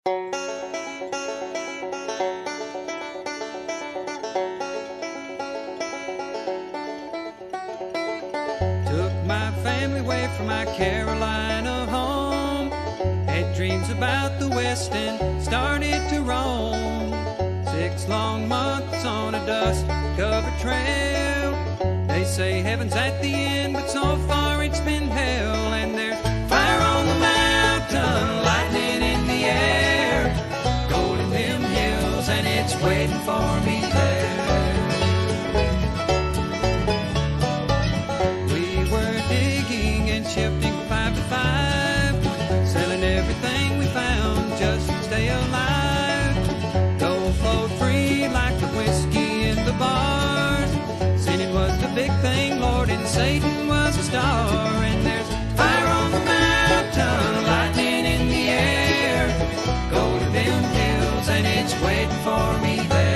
Took my family away from my Carolina home. Had dreams about the West and started to roam. 6 long months on a dust-covered trail. They say heaven's at the end, but so far it's been hell. And there's fire on the mountain, lightning in the air, gold in them hills, and it's waiting for me there. We were digging and shifting from 5 to 5, selling everything we found just to stay alive. Gold flowed free like the whiskey in the bars. Sinning was the big thing, Lord, and Satan was a star. And there's fire on the mountain, lightning in the air, gold in them hills, and it's waiting for me there.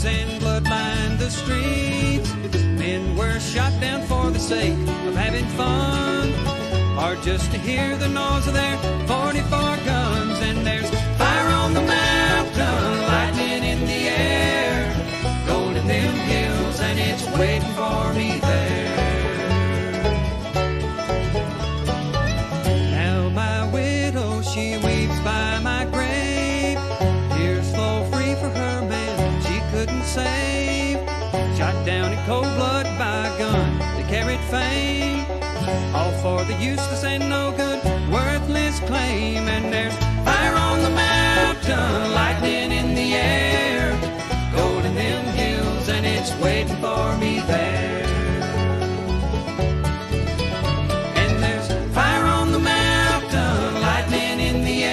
And blood lined the streets. Men were shot down for the sake of having fun, or just to hear the noise of their 44 guns. And there's fire on the mountain, lightning in the air, gold in them hills, and it's waiting for me there. Now my widow, she weeps by my grave. Tears flow free for her man couldn't save. Shot down in cold blood by a gun that carried fame, all for the useless and no good, worthless claim. And there's fire on the mountain, lightning in the air, gold in them hills, and it's waiting for me there. And there's fire on the mountain, lightning in the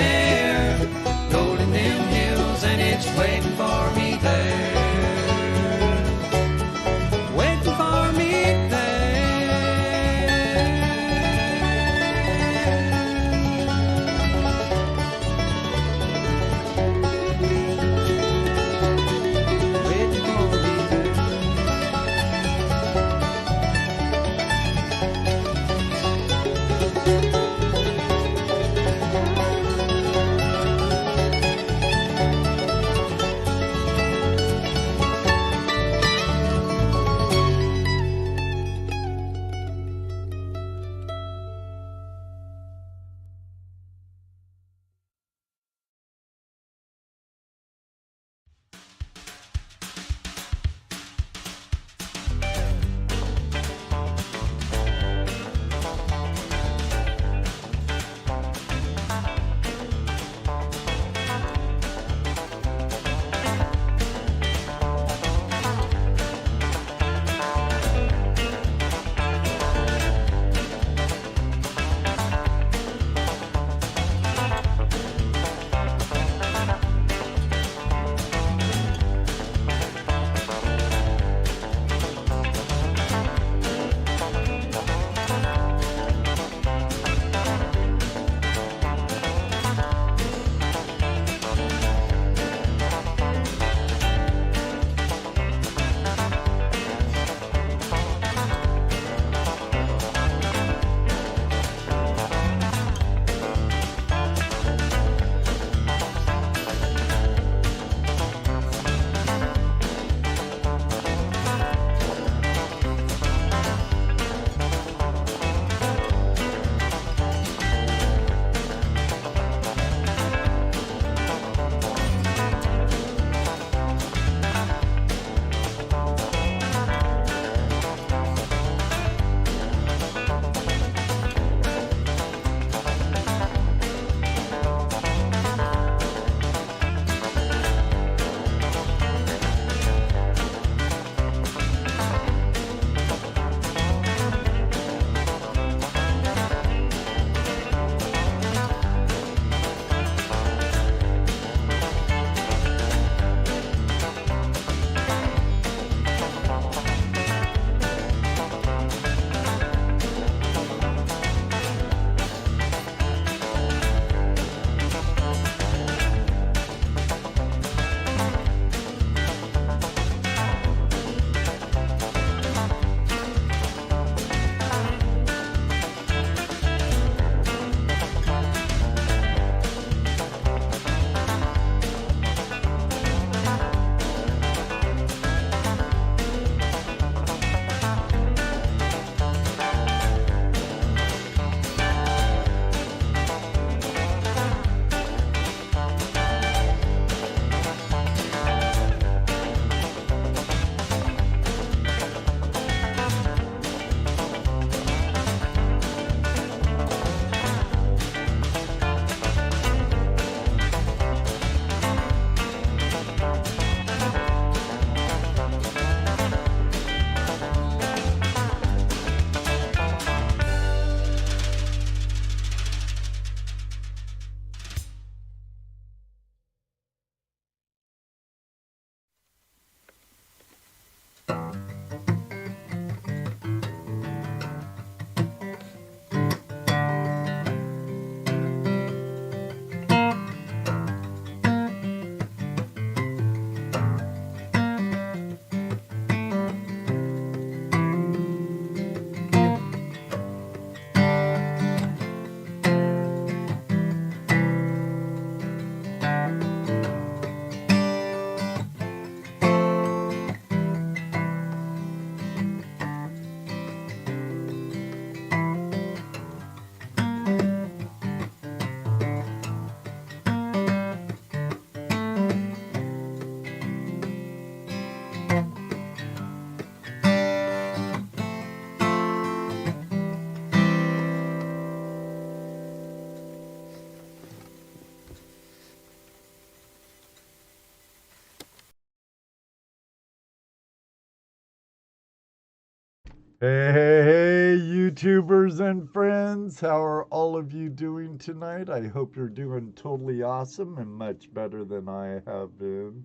Hey, YouTubers and friends. How are all of you doing tonight? I hope you're doing totally awesome and much better than I have been.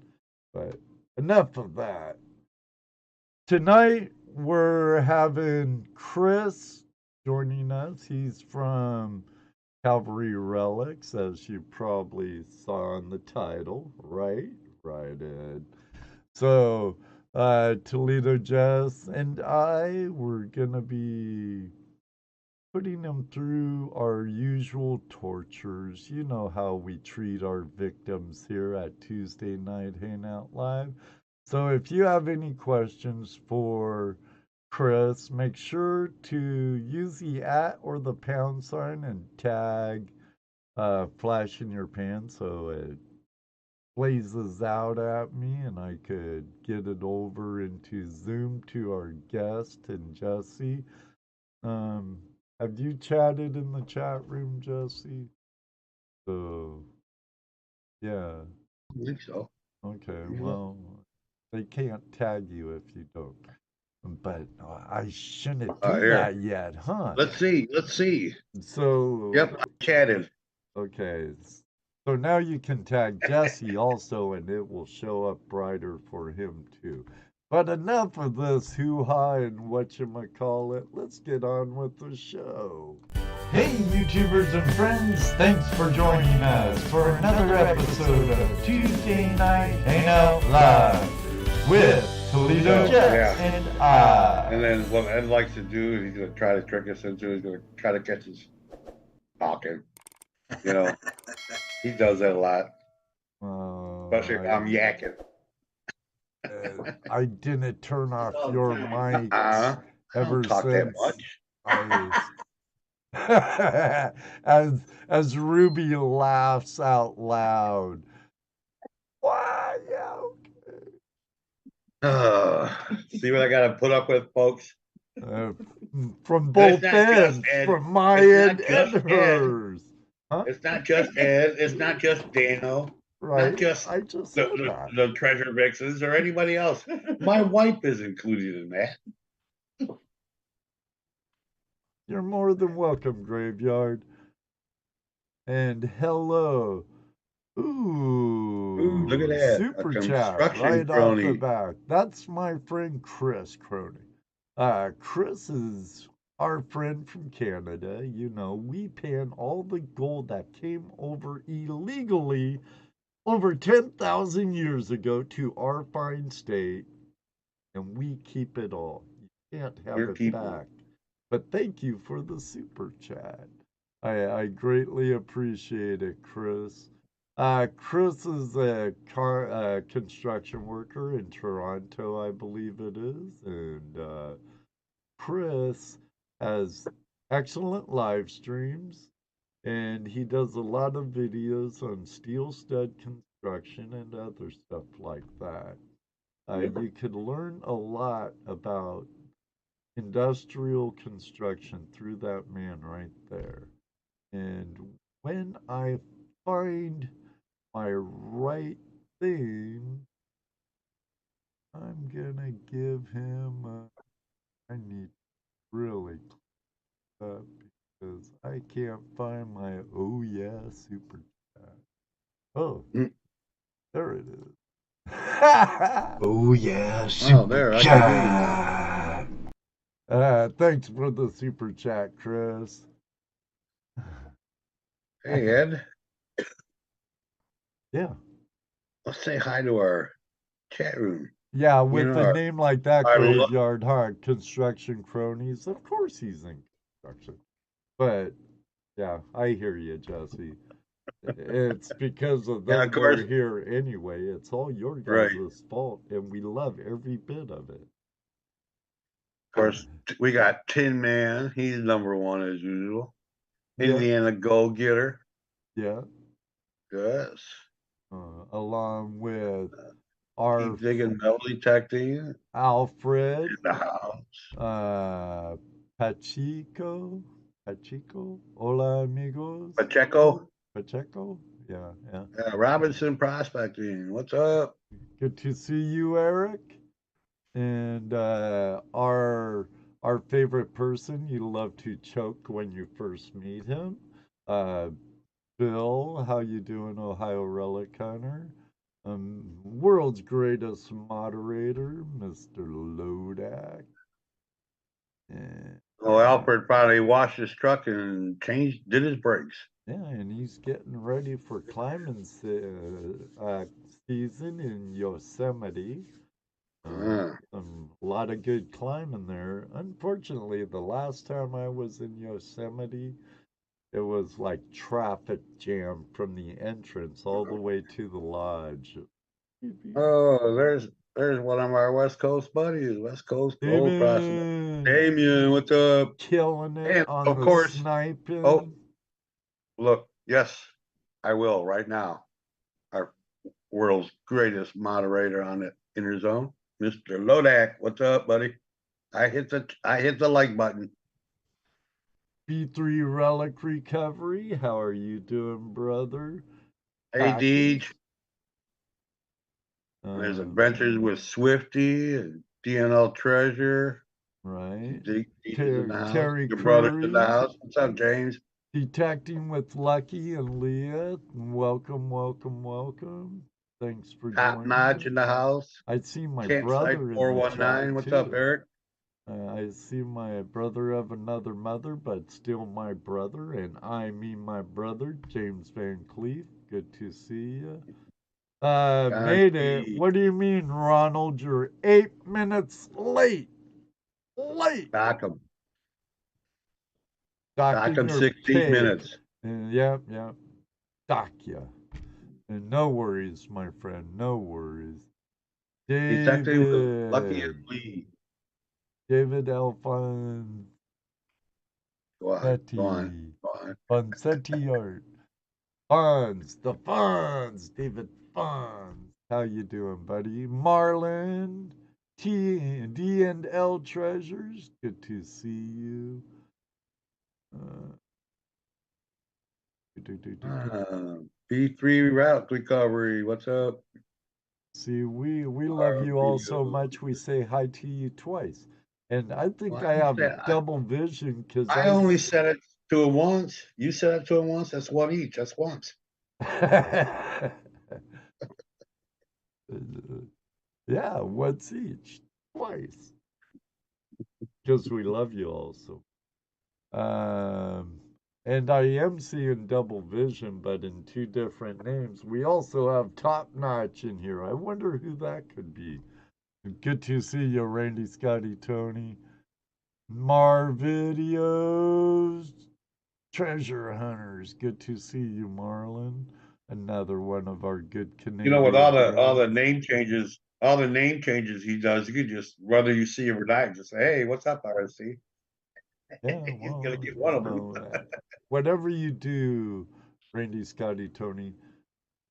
But enough of that. Tonight, we're having Chris joining us. He's from Calvary Relics, as you probably saw in the title, right? Right, Ed. So, ToledoJess and I were going to be putting him through our usual tortures. You know how we treat our victims here at Tuesday Night Hangout Live. So, if you have any questions for Chris, make sure to use the at or the pound sign and tag flash in your pan so it blazes out at me and I could get it over into Zoom to our guest and Jesse. Um, have you chatted in the chat room, Jesse? So, yeah. I think so. Okay, well, they can't tag you if you don't. But I shouldn't do Here. that yet, huh? Let's see. Let's see. So, Yep, I chatted. okay. So now you can tag Jesse also, and it will show up brighter for him too. But enough of this hoo-ha and whatchamacallit. Let's get on with the show. Hey, YouTubers and friends, thanks for joining us for another episode of Tuesday Night Hangout Live with ToledoJess and I. And then what Ed likes to do, he's going to try to trick us into, he's going to try to catch us talking. You know, he does that a lot. Especially if I'm yakking. I didn't turn off your mic ever talk since that much. as Ruby laughs out loud. Why? Yeah, okay. See what I got to put up with, folks? From both ends, from my end and hers. Huh? It's not just Ed. It's not just Dano. Right. Not just I just the treasure mixes or anybody else. My wife is included in that. You're more than welcome, Graveyard. And hello. Ooh, look at that. Super chat right off the bat. That's my friend Chris Crony. Chris is our friend from Canada. You know, we pan all the gold that came over illegally over 10,000 years ago to our fine state, and we keep it all. You can't have it back. But thank you for the super chat. I greatly appreciate it, Chris. Chris is a construction worker in Toronto, I believe it is, and Chris has excellent live streams, and he does a lot of videos on steel stud construction and other stuff like that. You could learn a lot about industrial construction through that man right there. And when I find my right thing, I'm gonna give him. I need really up because I can't find my oh yeah super chat. Oh, there it is. Oh yeah, super chat. Thanks for the super chat, Chris. Hey, Ed. Yeah. Let's say hi to our chat room. Yeah, with a name like that, Graveyard Heart, Construction Cronies. Of course he's in construction. But, yeah, I hear you, Jesse. It's because of them we're here anyway. It's all your guys' fault, and we love every bit of it. Of course, we got Tin Man. He's number one as usual. Indiana Go Getter. Yeah. Yes. Along with our Keep digging metal detecting. Alfred. In the house. Pachico. Hola, amigos. Pacheco. Yeah. Robinson Prospecting. What's up? Good to see you, Eric. And our our favorite person you love to choke when you first meet him. Bill, how you doing, Ohio Relic Hunter? World's greatest moderator, Mr. Lodak. Alfred probably washed his truck and did his brakes. Yeah, and he's getting ready for climbing season in Yosemite. A lot of good climbing there. Unfortunately, the last time I was in Yosemite, it was like traffic jam from the entrance all the way to the lodge. Oh, there's one of our West Coast buddies, West Coast Gold Prospectors. Damien, what's up? Killing it and on of the course, sniping. Oh, look, yes, I will right now. Our world's greatest moderator on the Inner Zone, Mr. Lodak. What's up, buddy? I hit the like button. B3 Relic Recovery, how are you doing, brother? Hey, Deej. There's adventures with Swifty and DNL Treasure. Right. Terry Your brother's in the house. What's up, James? Detecting with Lucky and Leah. Welcome, welcome, welcome. Thanks for joining. Top Notch in the house. I see my brother in the chat. What's up, Eric? I see my brother of another mother, but still my brother, and I mean my brother, James Van Cleef. Good to see you. Made it. What do you mean, Ronald? You're 8 minutes late. Dock him. Dock him 16 minutes. Yep. Dock ya. And no worries, my friend. No worries. David. Lucky and Lee. David Alphonse. Go on. Fonsetti art. Fonz. The Fonz. David Fonz. How you doing, buddy? Marlon. D&L Treasures. Good to see you. B3 Route Recovery. What's up? See, we love you all so much. We say hi to you twice. And I think I have double vision because I only said it to him once. You said it to him once. That's one each. That's once. Yeah, once each. Twice. Because we love you also. And I am seeing double vision, but in two different names. We also have Top Notch in here. I wonder who that could be. Good to see you, Randy, Scotty, Tony. Mar Videos. Treasure Hunters. Good to see you, Marlon. Another one of our good Canadian. With all the name changes he does, you could just, whether you see him or not, just say, "Hey, what's up, RC?" Yeah, he's gonna get one of them. Whatever you do, Randy, Scotty, Tony,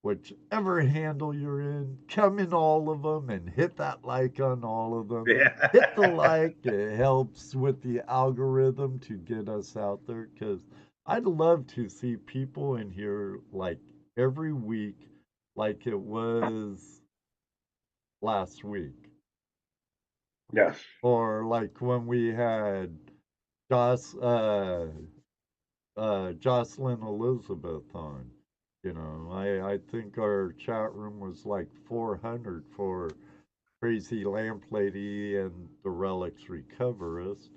whichever handle you're in, come in all of them and hit that like on all of them. Yeah. Hit the like. It helps with the algorithm to get us out there because I'd love to see people in here like every week like it was last week. Yes. Or like when we had Jocelyn Elizabeth on. I think our chat room was like 400 for Crazy Lamp Lady and the Relics Recover Us.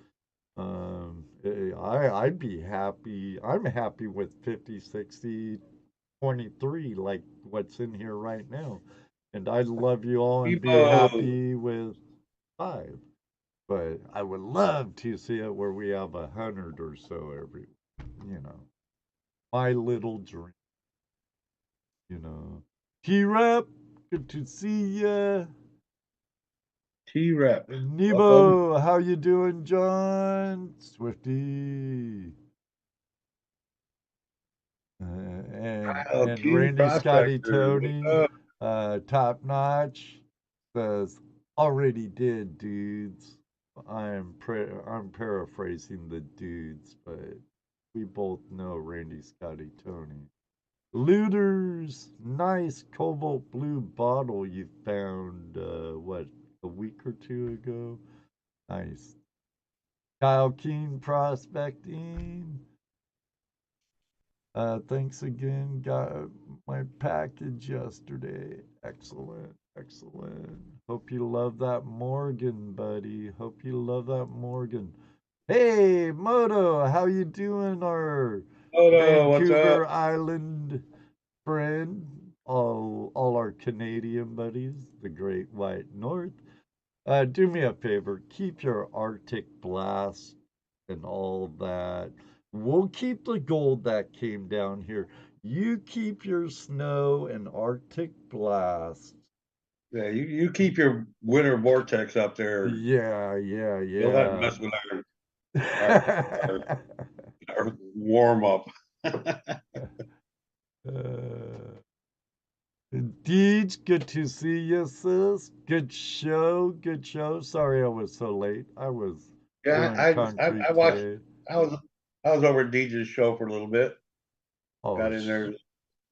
I'd be happy. I'm happy with 50, 60, 23, like what's in here right now. And I'd love you all and be happy with 5. But I would love to see it where we have 100 or so every, my little dream. T-Rep, good to see ya. T-Rep. Nebo, how you doing, John? Swifty. And Randy, Scotty, Tony, Top Notch says, already did, dudes. I'm paraphrasing the dudes, but we both know Randy, Scotty, Tony. Looters, nice cobalt blue bottle you found, a week or two ago? Nice. Kyle Keen Prospecting. Thanks again. Got my package yesterday. Excellent. Excellent. Hope you love that Morgan, buddy. Hope you love that Morgan. Hey, Moto, how you doing, our Toledo, what's Vancouver up? Island friend? All our Canadian buddies, the Great White North. Do me a favor, keep your Arctic blast and all that. We'll keep the gold that came down here. You keep your snow and Arctic blast. Yeah, you keep your winter vortex up there. Yeah. Don't let it mess with our warm up. Deej, good to see you, sis. Good show. Sorry I was so late. I was Yeah, doing concrete I watched. today. I was over at DJ's show for a little bit. Oh, Got in there.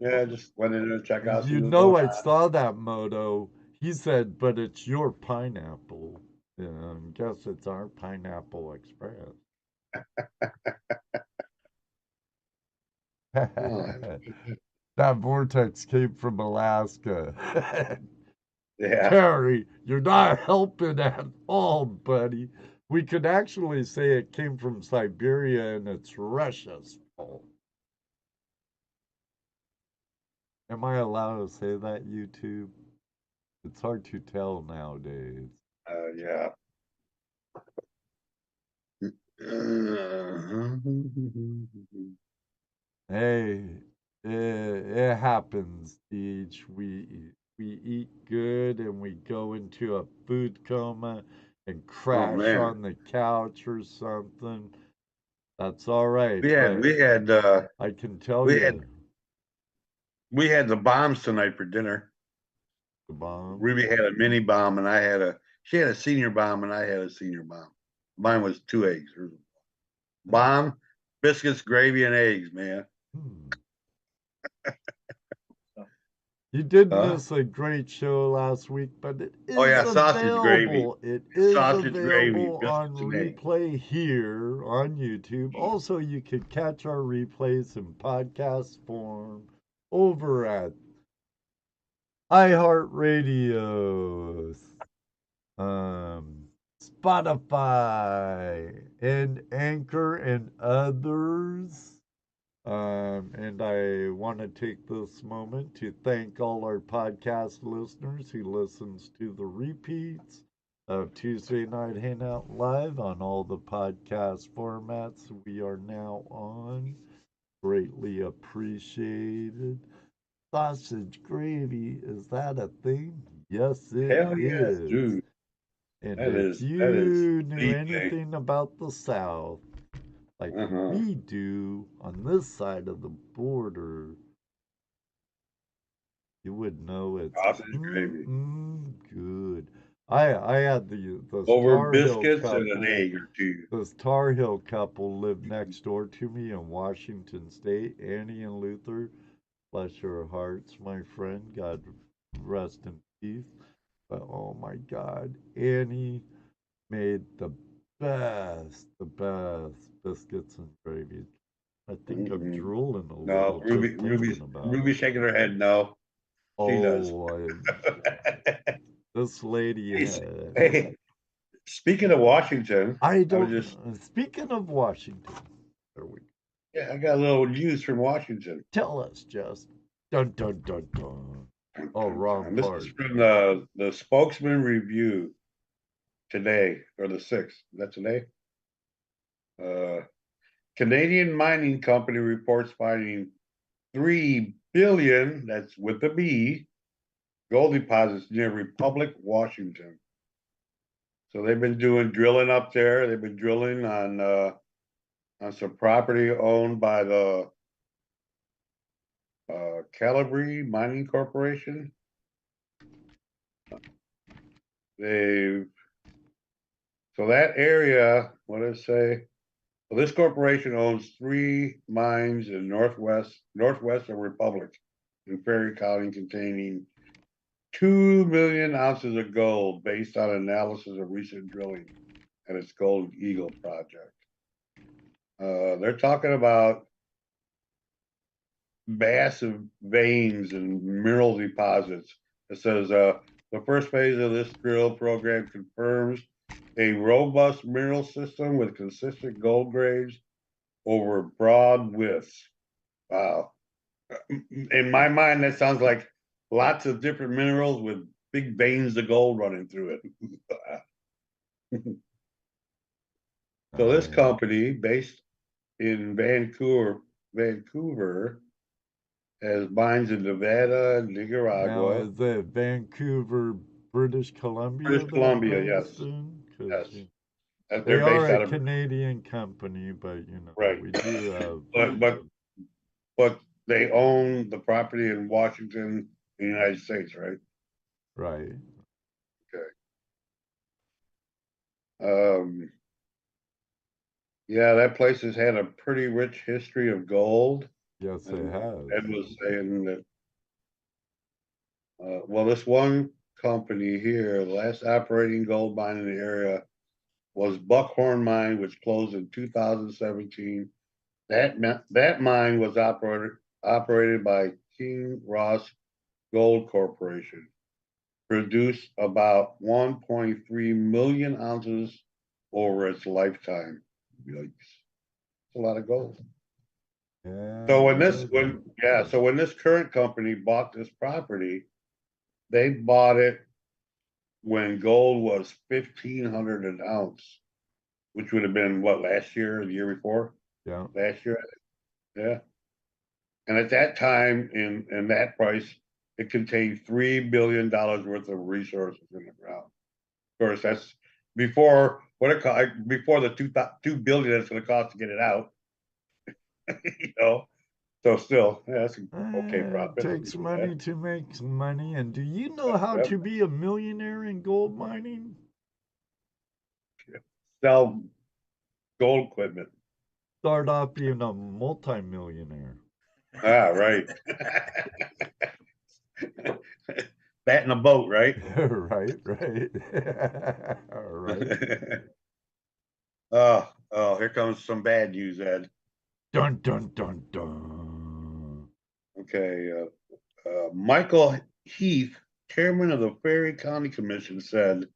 Yeah, just went in there to check out. See you what's going know I on. saw that moto. He said, but it's your pineapple. Yeah, I guess it's our Pineapple Express. Oh, That vortex came from Alaska. yeah. Terry, you're not helping at all, buddy. We could actually say it came from Siberia and it's Russia's fault. Am I allowed to say that, YouTube? It's hard to tell nowadays. Yeah. Hey, it happens, Deej. We eat good and we go into a food coma and Oh crash man, on the couch or something. That's all right, we had but we had I can tell we had you we had the bombs tonight for dinner. the bomb. Ruby had a mini bomb, and she had a senior bomb, and I had a senior bomb. Mine was 2 eggs. Bomb, biscuits, gravy, and eggs, man. Hmm. You did Huh? miss a great show last week, but it Oh is yeah, sausage gravy, available. It is sausage gravy, available on biscuits, and eggs. replay here on YouTube. Also, you can catch our replays in podcast form over at iHeartRadio, Spotify, and Anchor, and others. And I want to take this moment to thank all our podcast listeners who listens to the repeats of Tuesday Night Hangout Live on all the podcast formats we are now on. Greatly appreciated. Sausage gravy, is that a thing? Yes, it Hell yes, is. dude. And That if is you knew the thing. anything about the South, like we do on this side of the border, you would know it's Sausage gravy good. I had this over Tar Heel biscuits and an couple. egg or two. This Tar Heel couple lived next door to me in Washington State. Annie and Luther, bless your hearts, my friend. God rest in peace. But oh my God, Annie made the best biscuits and gravy. I think I'm drooling a No, little just thinking about Ruby it. shaking her head. No, she does. Oh, this lady Hey, had. hey, speaking of Washington, I I was don't. just Speaking of Washington, there we go. yeah, I got a little news from Washington. Tell us, just dun dun dun dun. Oh, wrong This part. is from the Spokesman Review today or the 6th. Is that today? Canadian mining company reports finding 3 billion, that's with a B, gold deposits near Republic, Washington. So they've been doing drilling up there. They've been drilling on some property owned by the Calvary Mining Corporation. So that area, what did it say? Well, this corporation owns 3 mines in northwestern Republic in Perry County containing 2 million ounces of gold based on analysis of recent drilling and its Gold Eagle project. They're talking about massive veins and mineral deposits. It says the first phase of this drill program confirms a robust mineral system with consistent gold grades over broad widths. Wow. In my mind, that sounds like lots of different minerals with big veins of gold running through it. So this company, based in Vancouver, has mines in Nevada and Now, Nicaragua. is it Vancouver, British Columbia? British Columbia, yes. Yes. They're They are based out a of Canadian company, but right. we do have. but they own the property in Washington, the United States, right? Right. Okay. Yeah, that place has had a pretty rich history of gold. Yes, it has. Ed was saying that, well, this one company here, the last operating gold mine in the area was Buckhorn Mine, which closed in 2017. That mine was operated by King Ross Gold Corporation. Produced about 1.3 million ounces over its lifetime. Yikes. It's a lot of gold. Yeah. So when this current company bought this property, they bought it when gold was 1,500 an ounce, which would have been what, last year or the year before? Yeah. Last year, yeah. And at that time, in that price, it contained $3 billion worth of resources in the ground. Of course, that's before before the $2 billion it's going to cost to get it out. So still, yeah, that's an okay profit. It takes money to make money. And do you know how to be a millionaire in gold mining? Sell gold equipment. Start off being a multimillionaire. Ah, right. Bat in a boat, right? right. Right. Oh, here comes some bad news, Ed. Dun dun dun dun. Okay, Michael Heath, chairman of the Ferry County Commission, said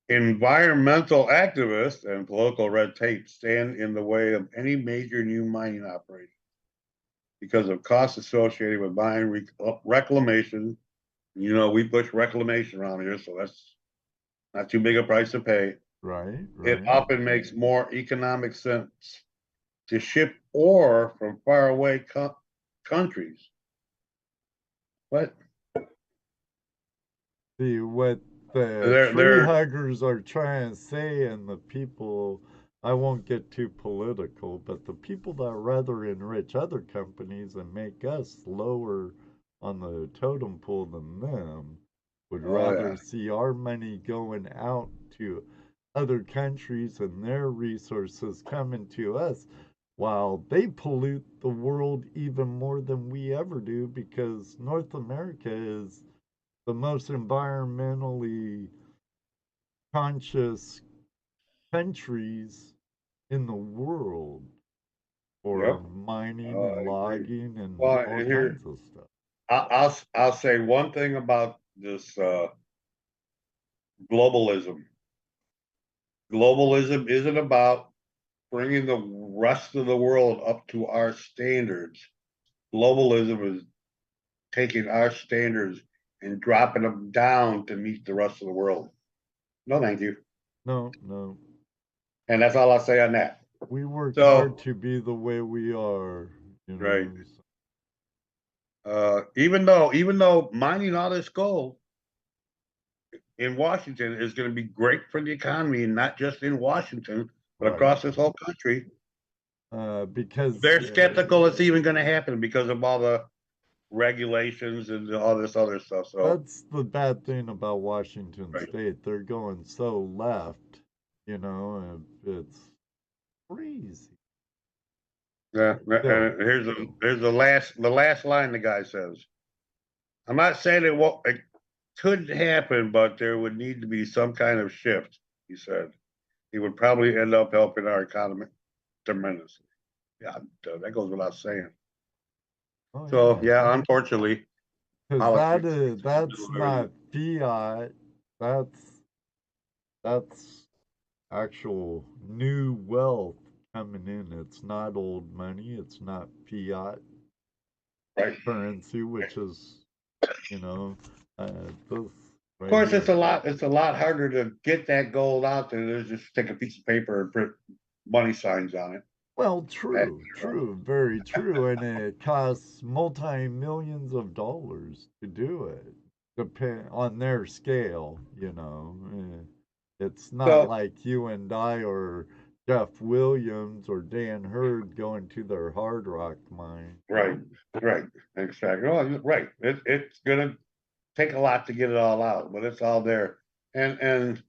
environmental activists and political red tape stand in the way of any major new mining operation because of costs associated with mine reclamation. We push reclamation around here, so that's not too big a price to pay. Right. It often makes more economic sense to ship ore from faraway countries. What? See, what the tree huggers are trying to say, and the people, I won't get too political, but the people that rather enrich other companies and make us lower on the totem pole than them would rather see our money going out to other countries and their resources coming to us while they pollute the world even more than we ever do, because North America is the most environmentally conscious countries in the world for mining and logging and all kinds of stuff. I'll say one thing about this globalism. Globalism isn't about bringing the rest of the world up to our standards. Globalism is taking our standards and dropping them down to meet the rest of the world. No, thank you. No. And that's all I'll say on that. We work hard to be the way we are. Right. Even though mining all this gold in Washington is going to be great for the economy, and not just in Washington, but across this whole country. Because they're skeptical it's even going to happen because of all the regulations and all this other stuff. So that's the bad thing about Washington State. They're going so left, it's crazy. Yeah, and here's the last line the guy says. I'm not saying it could happen, but there would need to be some kind of shift, he said. he would probably end up helping our economy tremendously. Yeah, that goes without saying. Oh, So yeah, unfortunately, because politics. that's not fiat. That's actual new wealth coming in. It's not old money. It's not fiat Right. currency, which is, you know, this. Of course, it's a lot harder to get that gold out there than just take a piece of paper and print money signs on it. Well, true, very true, and it costs multi-millions of dollars to do it, depend on their scale. It's not So, like you and I or Jeff Williams or Dan Hurd going to their hard rock mine. right, exactly. Oh, right. It's gonna take a lot to get it all out, but it's all there. And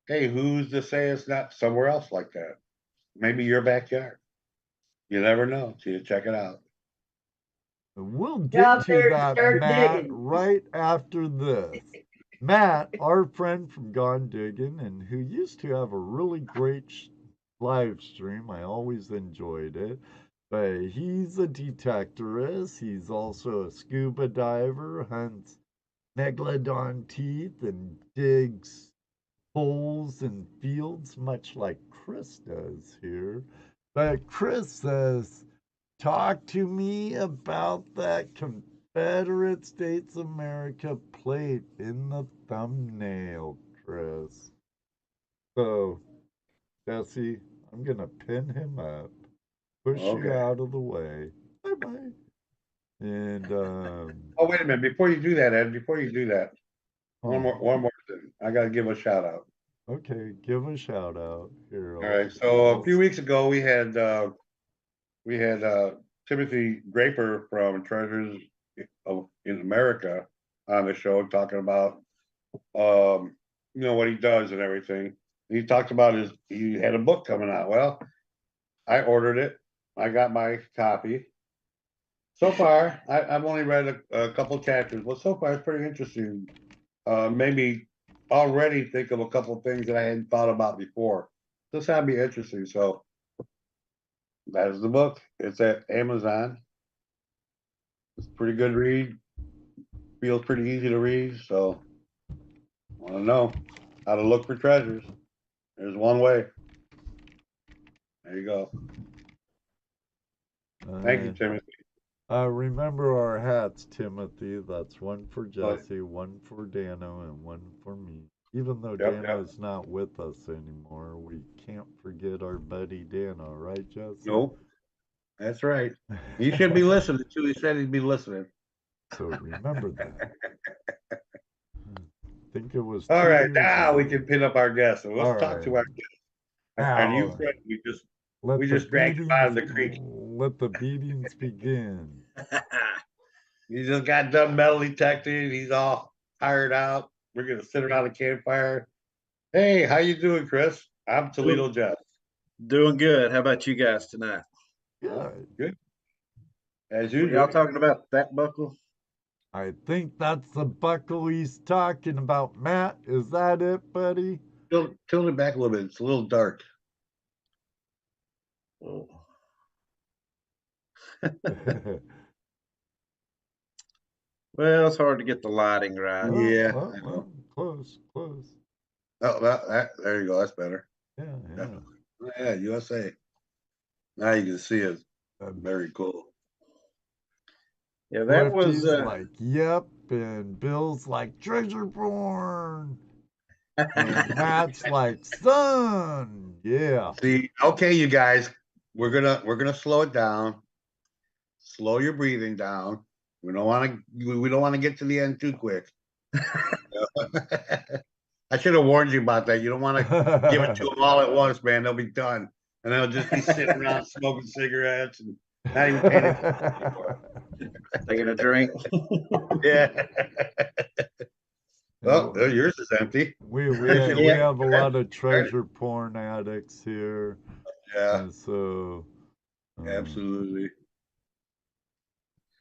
hey, who's to say it's not somewhere else like that? Maybe your backyard. You never know till you check it out. We'll get to that, Matt, right after this. Matt, our friend from Gone Digging, and who used to have a really great live stream. I always enjoyed it. But he's a detectorist. He's also a scuba diver, hunts megalodon teeth, and digs holes in fields, much like Chris does here. But Chris says, talk to me about that Confederate States America plate in the thumbnail, Chris. So, Jesse, I'm going to pin him up, push you out of the way. Bye-bye. And, oh, wait a minute. Before you do that, Ed, one more thing. I got to give a shout out. Okay, give a shout out here. All right. So a few weeks ago, we had Timothy Draper from Treasures in America on the show talking about what he does and everything. He talked about he had a book coming out. Well, I ordered it. I got my copy. So far, I've only read a couple chapters, but so far it's pretty interesting. Made me already think of a couple of things that I hadn't thought about before. This had me interesting. So that is the book. It's at Amazon. It's a pretty good read. Feels pretty easy to read. So I want to know how to look for treasures. There's one way. There you go. Thank you, Timothy. Remember our hats, Timothy. That's one for Jesse, one for Dano, and one for me. Even though Dano's not with us anymore, we can't forget our buddy Dano, right, Jesse? Nope. That's right. He should be listening too. He said he'd be listening. So remember that. I think it was. All right, now we can pin up our guest. So let's talk to our guest. And you, Fred, we just dragged him out of the creek. Let the beatings begin. He just got done metal detecting. He's all tired out. We're gonna sit around the campfire. Hey, how you doing, Chris? I'm ToledoJess. Doing good. How about you guys tonight? Good. As usual. Y'all talking about that buckle? I think that's the buckle he's talking about, Matt. Is that it, buddy? Tilt it back a little bit. It's a little dark. Oh. Well, it's hard to get the lighting right. Well, close. Oh, there you go. That's better. Yeah, USA. Now you can see it. Very cool. Yeah, that was like, yep, and Bill's like treasure porn. And Matt's like, son, yeah. See, okay, you guys, we're gonna slow it down. Slow your breathing down. We don't want to get to the end too quick. I should have warned you about that. You don't want to give it to them all at once, man. They'll be done, and they'll just be sitting around smoking cigarettes and not even paying attention. Taking a drink. Yeah. Well, yours is empty. We have a lot of treasure porn addicts here. Yeah. And so. Absolutely.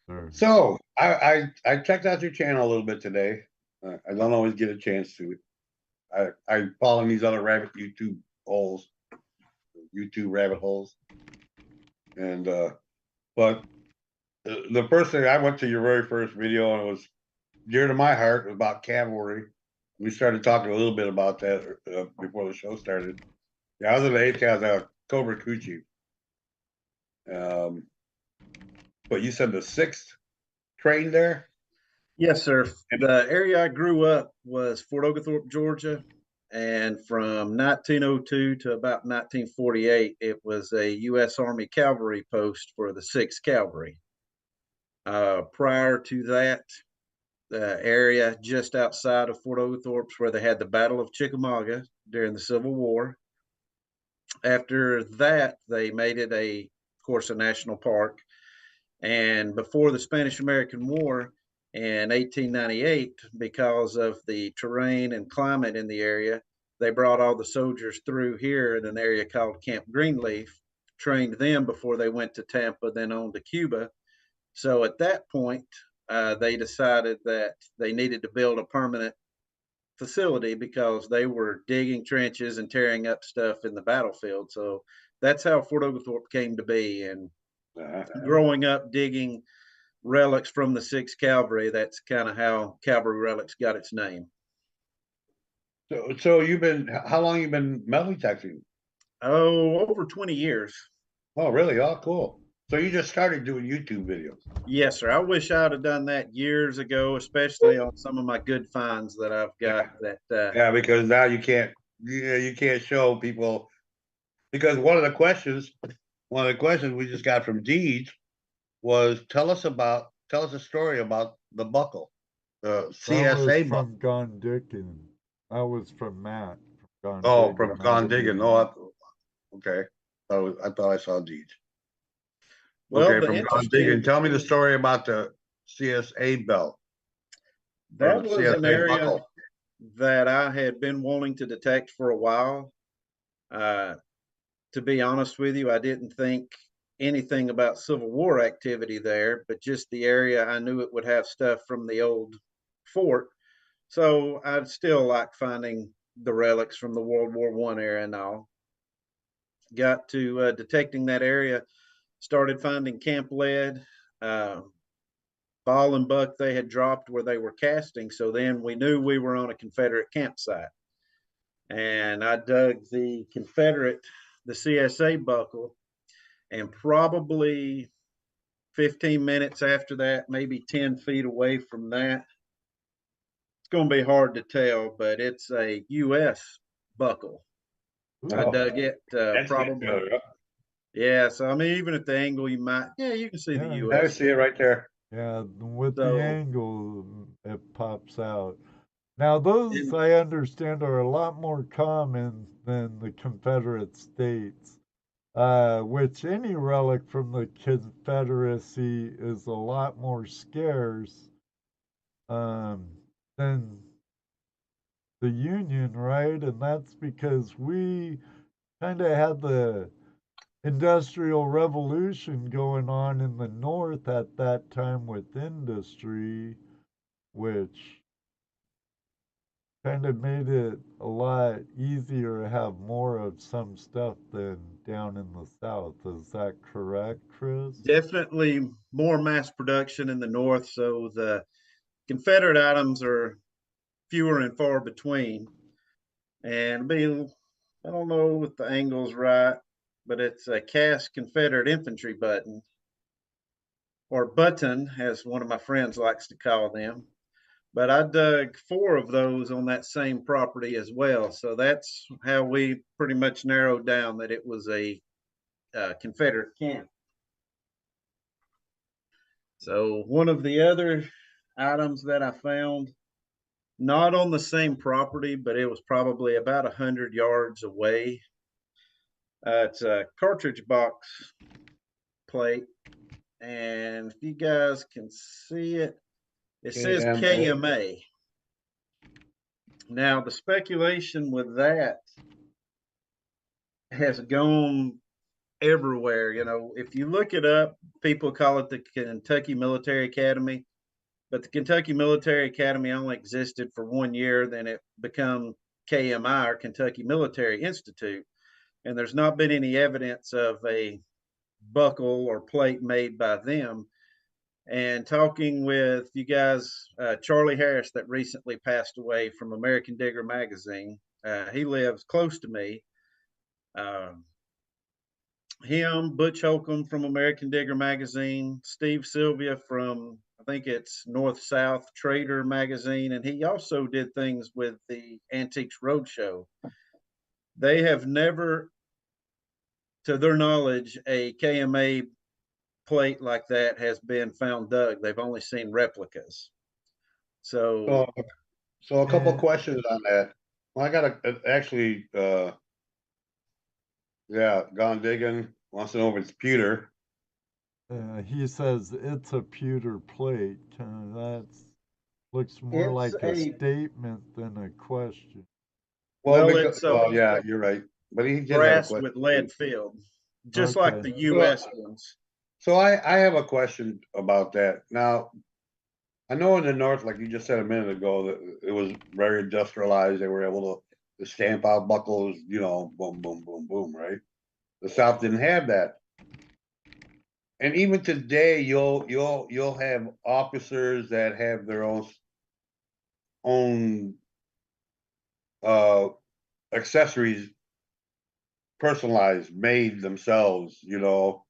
Sure. So I checked out your channel a little bit today. I don't always get a chance to. I follow these other rabbit YouTube holes, YouTube rabbit holes. And but the first thing, I went to your very first video, and it was dear to my heart. It was about cavalry. We started talking a little bit about that before the show started. Yeah, I was in the 8th, I was a Cobra crew chief. But you said the 6th trained there? Yes, sir. The area I grew up was Fort Oglethorpe, Georgia. And from 1902 to about 1948, it was a U.S. Army cavalry post for the 6th Cavalry. Prior to that, the area just outside of Fort Oglethorpe where they had the Battle of Chickamauga during the Civil War. After that, they made it of course, a national park. And before the Spanish-American War in 1898, because of the terrain and climate in the area, they brought all the soldiers through here in an area called Camp Greenleaf, trained them before they went to Tampa, then on to Cuba. So at that point, they decided that they needed to build a permanent facility because they were digging trenches and tearing up stuff in the battlefield. So that's how Fort Oglethorpe came to be. And growing up digging relics from the 6th Cavalry, that's kind of how Calvary Relics got its name. So how long you been metal detecting? Oh, over 20 years. Oh, really? Oh, cool. So you just started doing YouTube videos? Yes, sir. I wish I'd have done that years ago, especially on some of my good finds that I've got. Yeah, because now you can't show people, because one of the questions we just got from Deej was, tell us a story about the buckle, the CSA buckle. From Gone Digging. That was from Matt. From Gone Digging. Oh, okay. I thought I saw Deej. Well, okay, from Gone Digging. Tell me the story about the CSA belt. That was an area buckle that I had been wanting to detect for a while. To be honest with you, I didn't think anything about Civil War activity there, but just the area, I knew it would have stuff from the old fort. So I'd still like finding the relics from the World War I era and all. Got to detecting that area, started finding camp lead, ball and buck they had dropped where they were casting. So then we knew we were on a Confederate campsite. And I dug the CSA buckle, and probably 15 minutes after that, maybe 10 feet away from that, it's going to be hard to tell, but it's a U.S. buckle. I dug it probably. Yeah, so I mean, even at the angle, you can see the U.S. I see it right there. Yeah, with the angle, it pops out. Now, those, I understand, are a lot more common than the Confederate States, which any relic from the Confederacy is a lot more scarce than the Union, right? And that's because we kind of had the Industrial Revolution going on in the North at that time with industry, which kind of made it a lot easier to have more of some stuff than down in the South. Is that correct, Chris? Definitely more mass production in the North, so the Confederate items are fewer and far between. And I don't know if the angle's right, but it's a cast Confederate infantry button, or button, as one of my friends likes to call them. But I dug 4 of those on that same property as well. So that's how we pretty much narrowed down that it was a Confederate camp. So one of the other items that I found, not on the same property, but it was probably about 100 yards away. It's a cartridge box plate. And if you guys can see it, it says KMA. Now, the speculation with that has gone everywhere. You know, if you look it up, people call it the Kentucky Military Academy, but the Kentucky Military Academy only existed for 1 year. Then it became KMI, or Kentucky Military Institute. and there's not been any evidence of a buckle or plate made by them. And talking with you guys, Charlie Harris, that recently passed away from American Digger magazine, he lives close to me. Him, Butch Holcomb from American Digger magazine, Steve Sylvia from, I think it's North South Trader magazine, and he also did things with the Antiques Roadshow. They have never, to their knowledge, a KMA plate like that has been found dug. They've only seen replicas. So a couple of questions on that. Well, I got actually, gone digging, wants to know if it's pewter. He says it's a pewter plate. That looks more like a statement than a question. Well, because, yeah, you're right. But he did brass with lead filled, just like the U.S. ones. So I have a question about that. Now, I know in the North, like you just said a minute ago, that it was very industrialized. They were able to stamp out buckles, you know, boom, boom, boom, boom, right? The South didn't have that. And even today, you'll have officers that have their own accessories personalized, made themselves, you know.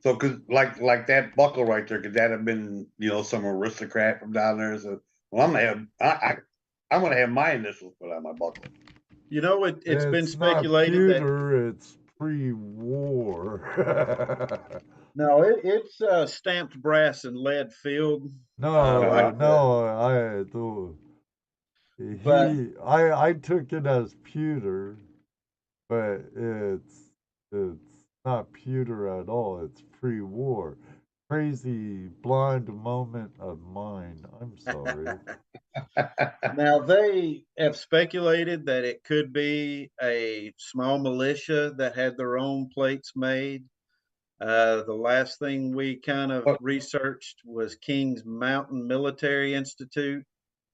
So, cause like that buckle right there, could that have been, you know, some aristocrat from down there? So, well, I'm gonna have my initials put on my buckle. You know, it's been speculated not pewter, it's pre-war. No, it's stamped brass and lead filled. I took it as pewter, but it's not pewter at all. It's pre-war. Crazy blind moment of mine. I'm sorry. Now, they have speculated that it could be a small militia that had their own plates made. The last thing we kind of researched was Kings Mountain Military Institute,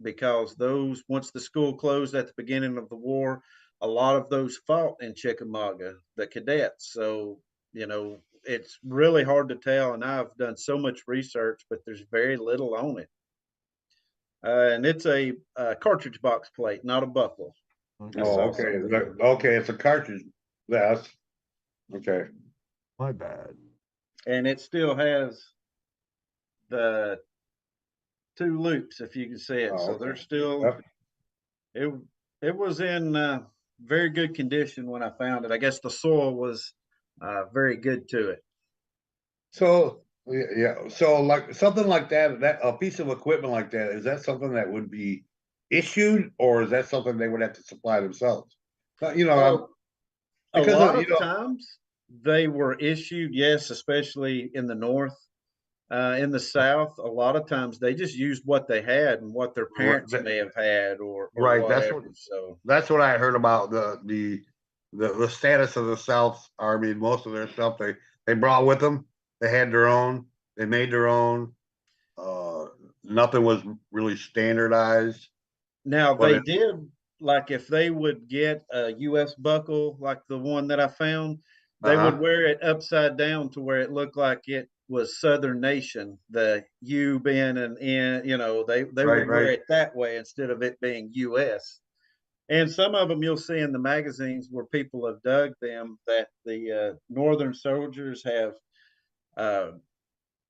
because those, once the school closed at the beginning of the war, a lot of those fought in Chickamauga, the cadets. So, you know, it's really hard to tell. And I've done so much research, but there's very little on it. And it's a cartridge box plate, not a buckle. Oh, okay. Okay, it's a cartridge. That's okay. My bad. And it still has the 2 loops, if you can see it. So they're still, it was in very good condition when I found it. I guess the soil was very good to it. So, yeah. So like something like that a piece of equipment like that, is that something that would be issued, or is that something they would have to supply themselves? You know, a lot of times they were issued, yes, especially in the North. In the South, a lot of times they just used what they had and what their parents may have had, or right. Whatever. That's what I heard about the status of the South Army. Most of their stuff they brought with them. They had their own. They made their own. Nothing was really standardized. Now they did, like if they would get a U.S. buckle like the one that I found, they would wear it upside down to where it looked like it was Southern Nation, the U being an N, you know, they would wear it that way instead of it being U.S. And some of them you'll see in the magazines where people have dug them, that the Northern soldiers have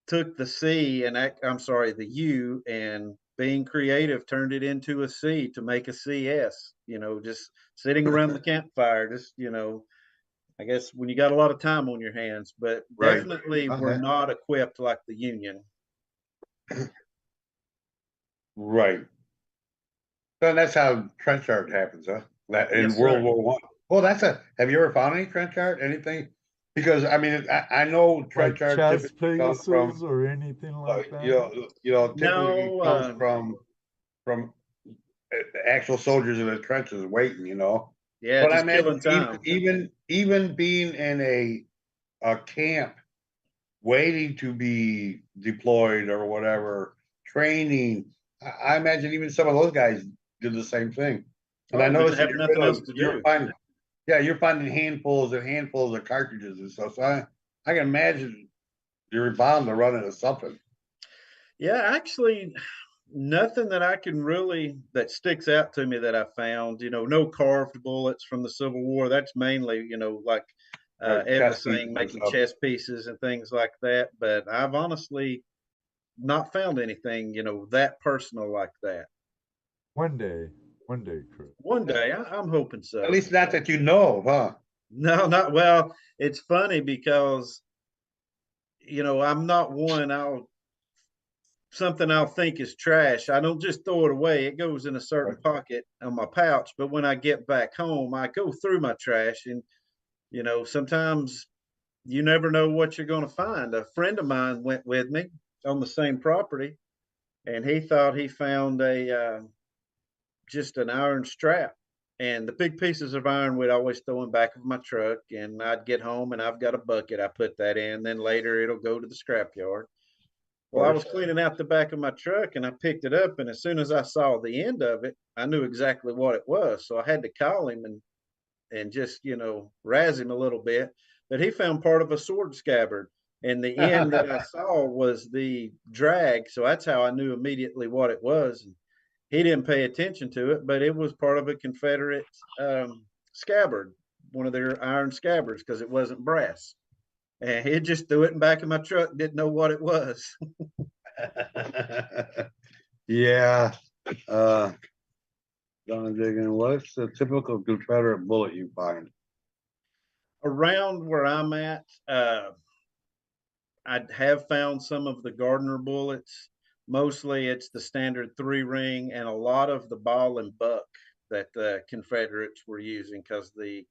took the C and the U, and being creative turned it into a C to make a CS, you know, just sitting around the campfire, just, you know, I guess when you got a lot of time on your hands, but definitely we're not equipped like the Union. Right. So that's how trench art happens, huh? That in World War I. Well, have you ever found any trench art? Anything? Because I mean, I know trench art chess pieces or anything like that. You know, typically comes from actual soldiers in the trenches waiting. You know. Yeah, but just I mean, killing time. Even being in a camp, waiting to be deployed or whatever, training. I imagine even some of those guys did the same thing. And I noticed have nothing else to do. Yeah, you're finding handfuls and handfuls of cartridges and stuff. So I can imagine you're bound to run into something. Yeah, actually, nothing that I can really that sticks out to me that I found. No carved bullets from the Civil War. That's mainly, like Ed was saying, making chess pieces and things like that. But I've honestly not found anything, that personal like that. One day, Chris. One day, I'm hoping so. At least not that you know of, huh? No, not well. It's funny because, I'm not one. Something I'll think is trash. I don't just throw it away. It goes in a certain pocket on my pouch. But when I get back home, I go through my trash, and sometimes you never know what you're going to find. A friend of mine went with me on the same property, and he thought he found just an iron strap. And the big pieces of iron we'd always throw in back of my truck, and I'd get home and I've got a bucket. I put that in. Then later it'll go to the scrapyard. Well, I was cleaning out the back of my truck and I picked it up, and as soon as I saw the end of it, I knew exactly what it was. So I had to call him and just, razz him a little bit. But he found part of a sword scabbard, and the end that I saw was the drag. So that's how I knew immediately what it was. And he didn't pay attention to it, but it was part of a Confederate scabbard, one of their iron scabbards, because it wasn't brass. And he just threw it in back of my truck, didn't know what it was. Yeah. Don digging, what's the typical Confederate bullet you find? Around where I'm at, I have found some of the Gardner bullets. Mostly it's the standard 3-ring and a lot of the ball and buck that the Confederates were using, because the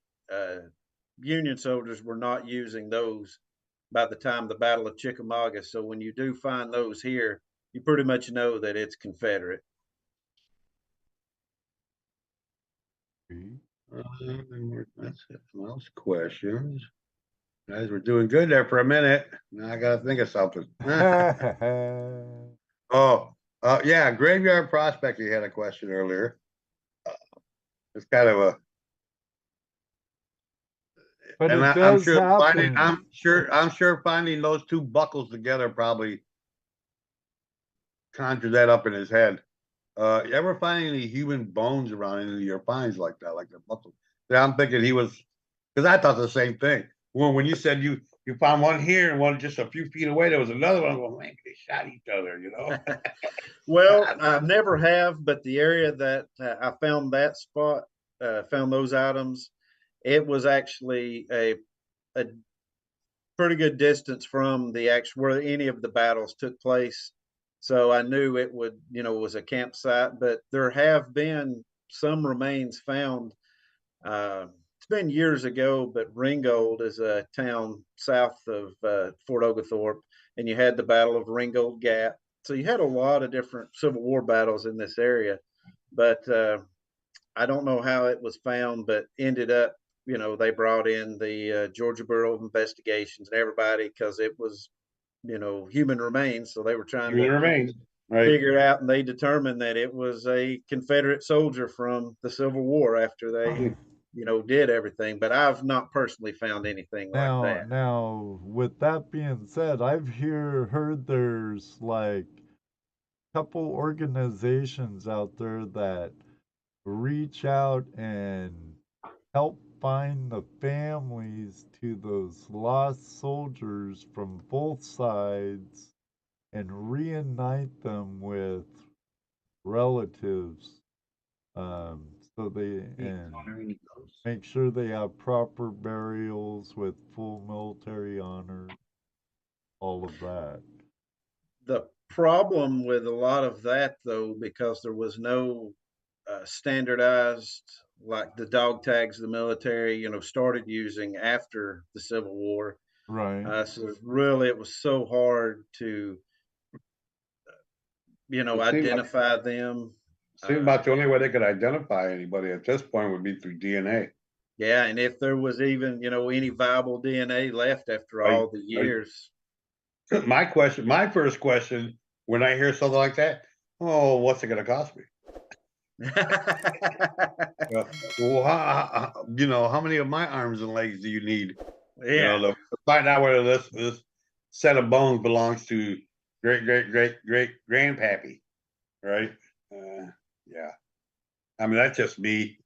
Union soldiers were not using those by the time the Battle of Chickamauga. So when you do find those here, you pretty much know that it's Confederate. That's it. Most questions. Guys, we're doing good there for a minute. Now I gotta think of something. Yeah, Graveyard Prospector had a question earlier. It's kind of a But and I'm sure finding those two buckles together probably conjured that up in his head. You ever find any human bones around any of your finds like that, like the buckle? Yeah, I'm thinking he was, because I thought the same thing. When you said you found one here and one just a few feet away, there was another one. Well, maybe they shot each other, Well, I never have, but the area that I found that spot, found those items, it was actually a pretty good distance from the actual where any of the battles took place. So I knew it would, was a campsite. But there have been some remains found. It's been years ago, but Ringgold is a town south of Fort Oglethorpe, and you had the Battle of Ringgold Gap. So you had a lot of different Civil War battles in this area. But I don't know how it was found, but ended up, they brought in the Georgia Bureau of Investigations and everybody, because it was, human remains. So they were trying to figure it out, and they determined that it was a Confederate soldier from the Civil War after they, did everything. But I've not personally found anything like that. Now, with that being said, I've heard there's like a couple organizations out there that reach out and help find the families to those lost soldiers from both sides and reunite them with relatives, so they and make sure they have proper burials with full military honor, all of that. The problem with a lot of that, though, because there was no standardized, like the dog tags the military, started using after the Civil War. Right. So really, it was so hard to, identify them. Seems about the only way they could identify anybody at this point would be through DNA. Yeah, and if there was even, any viable DNA left after all the years. My first question, when I hear something like that, what's it going to cost me? Well, how many of my arms and legs do you need? Yeah. To find out whether this set of bones belongs to great grandpappy, right? Yeah. I mean, that's just me.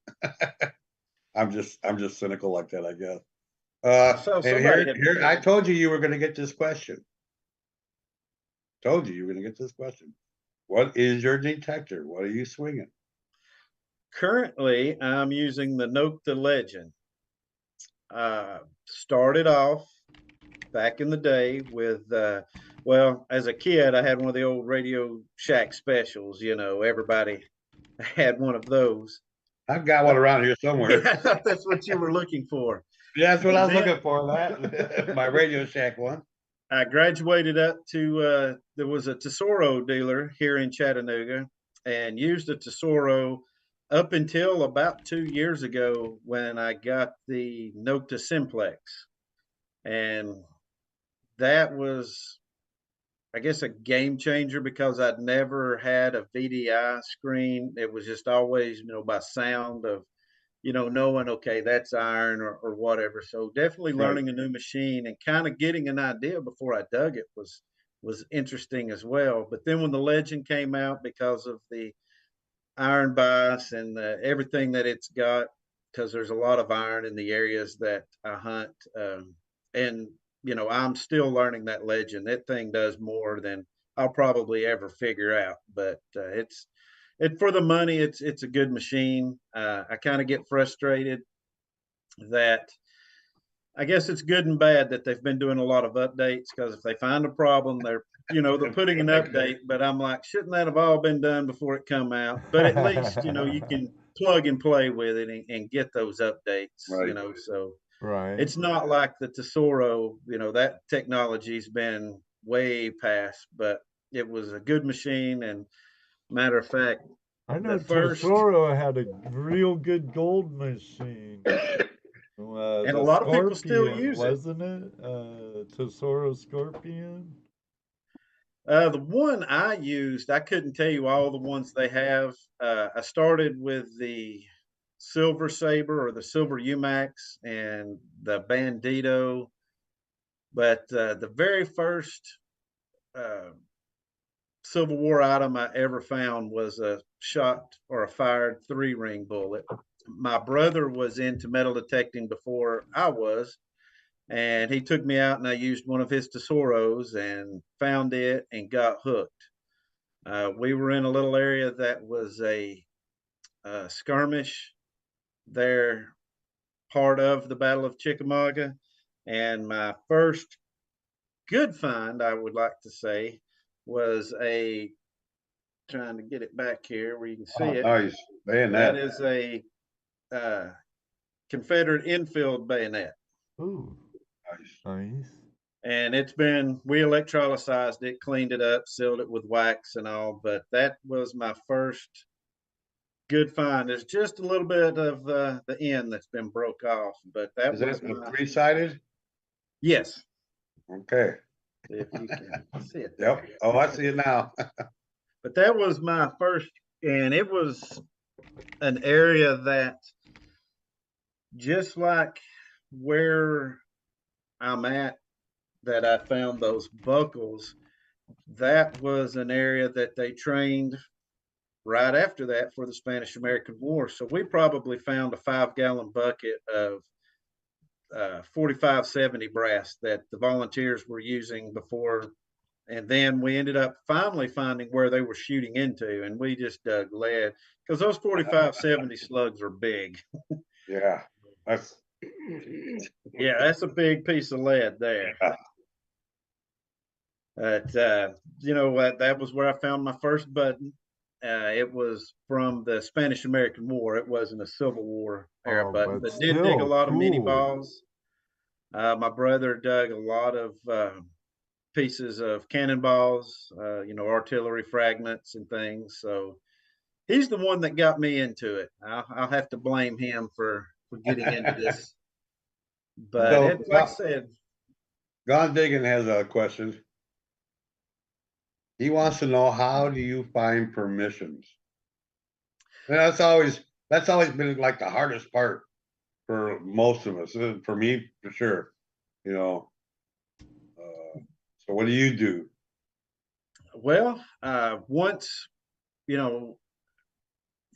I'm just cynical like that, I guess. So And here, I told you were going to get this question. Told you were going to get this question. What is your detector? What are you swinging? Currently, I'm using the Note the Legend. Started off back in the day with, well, as a kid, I had one of the old Radio Shack specials. Everybody had one of those. I've got one around here somewhere. Yeah, I thought that's what you were looking for. Yeah, that's what I was looking for. That my Radio Shack one. I graduated up to, there was a Tesoro dealer here in Chattanooga, and used a Tesoro up until about 2 years ago when I got the Nocta Simplex. And that was, I guess, a game changer because I'd never had a VDI screen. It was just always, by sound of, knowing, okay, that's iron or whatever. So definitely learning a new machine and kind of getting an idea before I dug it was interesting as well. But then when the Legend came out, because of the iron bias and everything that it's got, because there's a lot of iron in the areas that I hunt, and I'm still learning that Legend. That thing does more than I'll probably ever figure out. But for the money, it's a good machine. I kind of get frustrated that, I guess it's good and bad that they've been doing a lot of updates, because if they find a problem, they're putting an update. But I'm like, shouldn't that have all been done before it come out? But at least you can plug and play with it and get those updates. So it's not like the Tesoro. That technology's been way past, but it was a good machine. And matter of fact, I know Tesoro had a real good gold machine. And a lot of people still use it. Wasn't it? Tesoro Scorpion? The one I used, I couldn't tell you all the ones they have. I started with the Silver Saber or the Silver Umax and the Bandito. But the very first Civil War item I ever found was a shot or a fired 3-ring bullet. My brother was into metal detecting before I was, and he took me out and I used one of his Tesoros and found it and got hooked. We were in a little area that was a skirmish there, part of the Battle of Chickamauga, and my first good find, I would like to say, was trying to get it back here where you can see it. Nice bayonet. That is a Confederate infield bayonet. Ooh, nice. And we electrolyzed it, cleaned it up, sealed it with wax and all. But that was my first good find. There's just a little bit of the end that's been broke off, but that is was that 3-sided? Yes. Okay. If you can see it. Yep. Oh, I see it now. But that was my first, and it was an area that, just like where I'm at, that I found those buckles, that was an area that they trained right after that for the Spanish-American War. So we probably found a 5-gallon bucket of 4570 brass that the volunteers were using before. And then we ended up finally finding where they were shooting into, and we just dug lead, because those 4570 slugs are big. Yeah, that's a big piece of lead there. Yeah. But that was where I found my first button. It was from the Spanish-American War. It wasn't a Civil War era button, but did dig a lot of mini balls. My brother dug a lot of pieces of cannonballs, artillery fragments and things. So he's the one that got me into it. I'll have to blame him for getting into this. But like I said, Gone Digging has a question. He wants to know, how do you find permissions? And that's always been like the hardest part for most of us. For me, for sure. You know. So what do you do? Well, once, you know,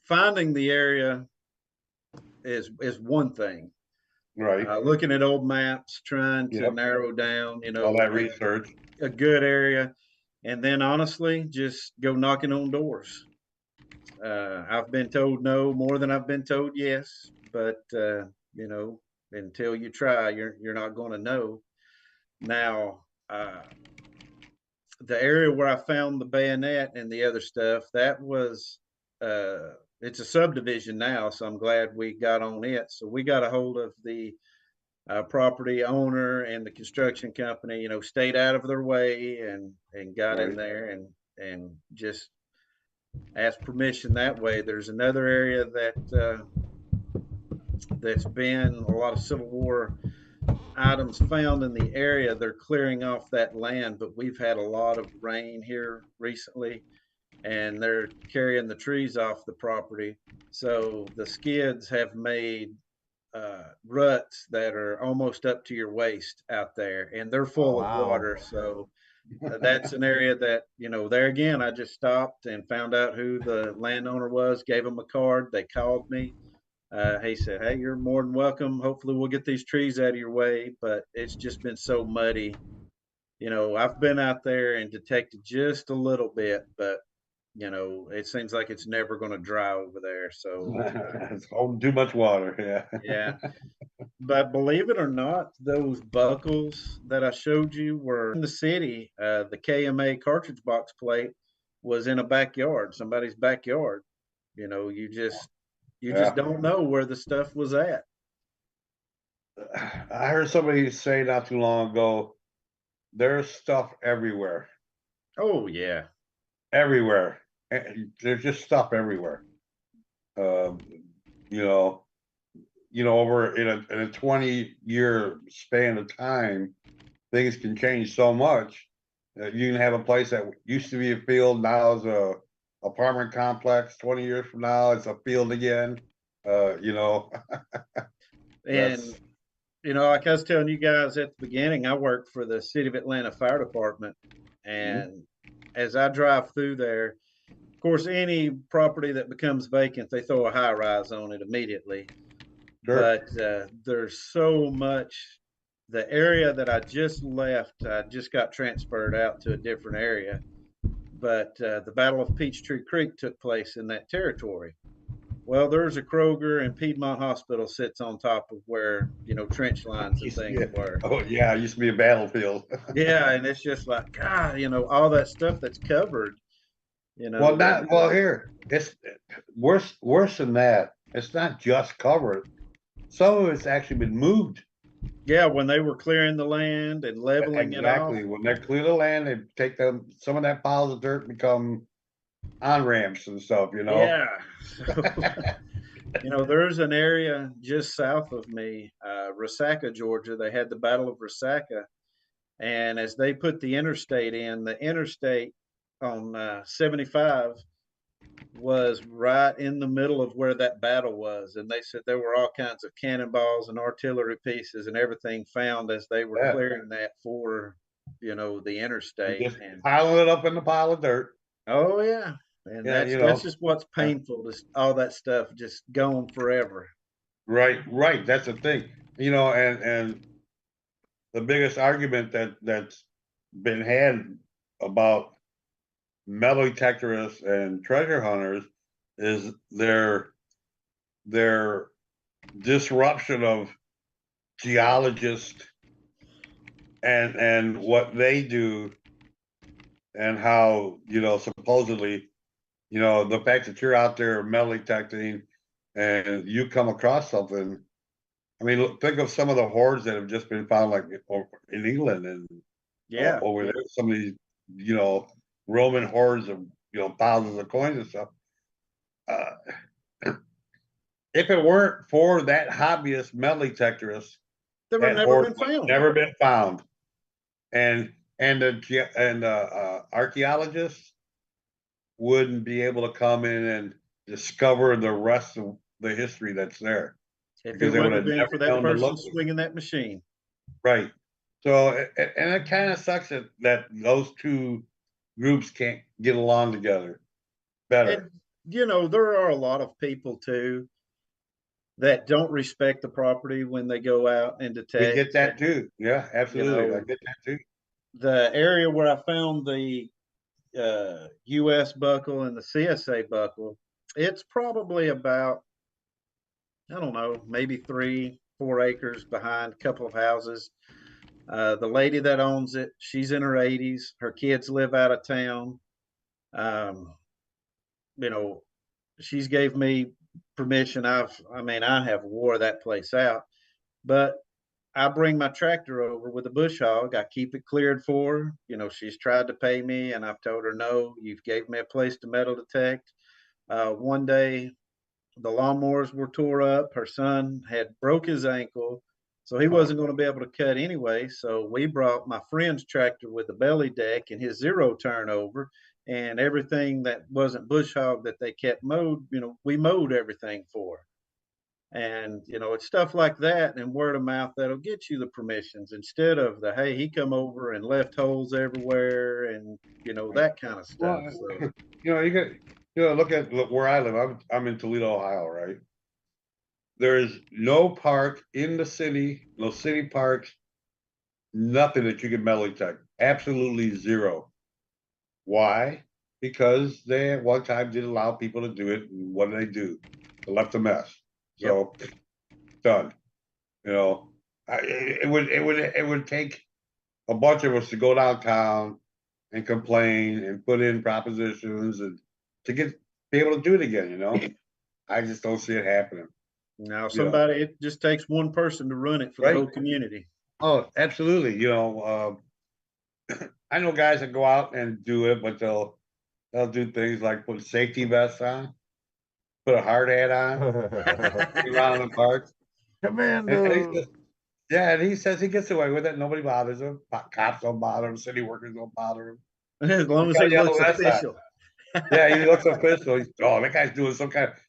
finding the area is one thing. Right. Looking at old maps, trying to Yep. narrow down, All that research. a good area, and then honestly, just go knocking on doors. I've been told no more than I've been told yes, but you know, until you try, you're not going to know. Now, the area where I found the bayonet and the other stuff, that was it's a subdivision now, so I'm glad we got on it. So we got a hold of the property owner and the construction company, you know, stayed out of their way and got in there and just asked permission that way. There's another area that that's been a lot of Civil War items found in the area. They're clearing off that land, but we've had a lot of rain here recently, and they're carrying the trees off the property. So the skids have made ruts that are almost up to your waist out there, and they're full of water. So that's an area that, you know, there again, I just stopped and found out who the landowner was, gave them a card. They called me. He said, "Hey, you're more than welcome. Hopefully we'll get these trees out of your way." But it's just been so muddy. You know, I've been out there and detected just a little bit, but you know, it seems like it's never going to dry over there. So It's holding too much water. Yeah. yeah. But believe it or not, those buckles that I showed you were in the city. The KMA cartridge box plate was in a backyard, somebody's backyard. You know, you just don't know where the stuff was at. I heard somebody say not too long ago, there's stuff everywhere. Oh yeah. Everywhere. There's just stuff everywhere. Um, you know, over in a 20-year span of time, things can change so much. You can have a place that used to be a field, now is a apartment complex. 20 years from now, it's a field again. You know, And you know, like I was telling you guys at the beginning, I work for the City of Atlanta Fire Department, and as I drive through there, of course, any property that becomes vacant, they throw a high rise on it immediately. sure. But there's so much. The area that I just left, I just got transferred out to a different area. But the Battle of Peachtree Creek took place in that territory. Well, there's a Kroger, and Piedmont Hospital sits on top of where, you know, trench lines and things were. Oh yeah, it used to be a battlefield. Yeah, and it's just like, God, you know, all that stuff that's covered. You know, Here it's worse than that. It's not just covered. Some of it's actually been moved. yeah, when they were clearing the land and leveling it off. Exactly. When they clear the land, they take some of that piles of dirt and become on ramps and stuff, you know. Yeah. So, you know, there's an area just south of me, Resaca, Georgia. They had the Battle of Resaca, and as they put the interstate in, the interstate on 75 was right in the middle of where that battle was, and they said there were all kinds of cannonballs and artillery pieces and everything found as they were clearing that for, you know, the interstate. Just piling it up in the pile of dirt. Oh yeah, and that's just what's painful. Just all that stuff just gone forever. Right. That's the thing. You know, and the biggest argument that's been had about metal detectorists and treasure hunters is their disruption of geologists and what they do, and how, you know, supposedly, you know, the fact that you're out there metal detecting and you come across something. I mean, think of some of the hoards that have just been found, like in England and over there. Some of these, you know, Roman hoards of, you know, thousands of coins and stuff. If it weren't for that hobbyist metal detectorist, they would never been found. And the archaeologists wouldn't be able to come in discover the rest of the history that's there. If Because it they would wouldn't have have been never for that known to person look. swinging that machine. Right. So, and it kind of sucks that those two groups can't get along together better. And, there are a lot of people too that don't respect the property when they go out and detect. We get that too. Yeah, absolutely. I get that too. The area where I found the US buckle and the CSA buckle, it's probably about, I don't know, maybe 3-4 acres behind a couple of houses. The lady that owns it, she's in her 80s. Her kids live out of town. Um, she's gave me permission. I have wore that place out, but I bring my tractor over with a bush hog. I keep it cleared for her. She's tried to pay me, and I've told her, no, you've gave me a place to metal detect. One day, the lawnmowers were tore up. Her son had broke his ankle, so he wasn't going to be able to cut anyway. So we brought my friend's tractor with the belly deck and his zero turnover, and everything that wasn't bush hog that they kept mowed, we mowed everything for her. And it's stuff like that and word of mouth that'll get you the permissions instead of the, hey, he come over and left holes everywhere and that kind of stuff. Well, So you got look where I live. I'm in Toledo, Ohio, right? There is no park in the city, no city parks, nothing that you can metal detect. Absolutely zero. Why? Because they at one time did allow people to do it. And what did they do? They left a mess. So done. It would take a bunch of us to go downtown and complain and put in propositions and to be able to do it again. I just don't see it happening. Now it just takes one person to run it for Right. the whole community. Oh, absolutely. I know guys that go out and do it, but they'll do things like put safety vests on, put a hard hat on, around the park. Commando. And he says he gets away with it. Nobody bothers him. Cops don't bother him. City workers don't bother him. As long as he looks official. Yeah, he looks official. That guy's doing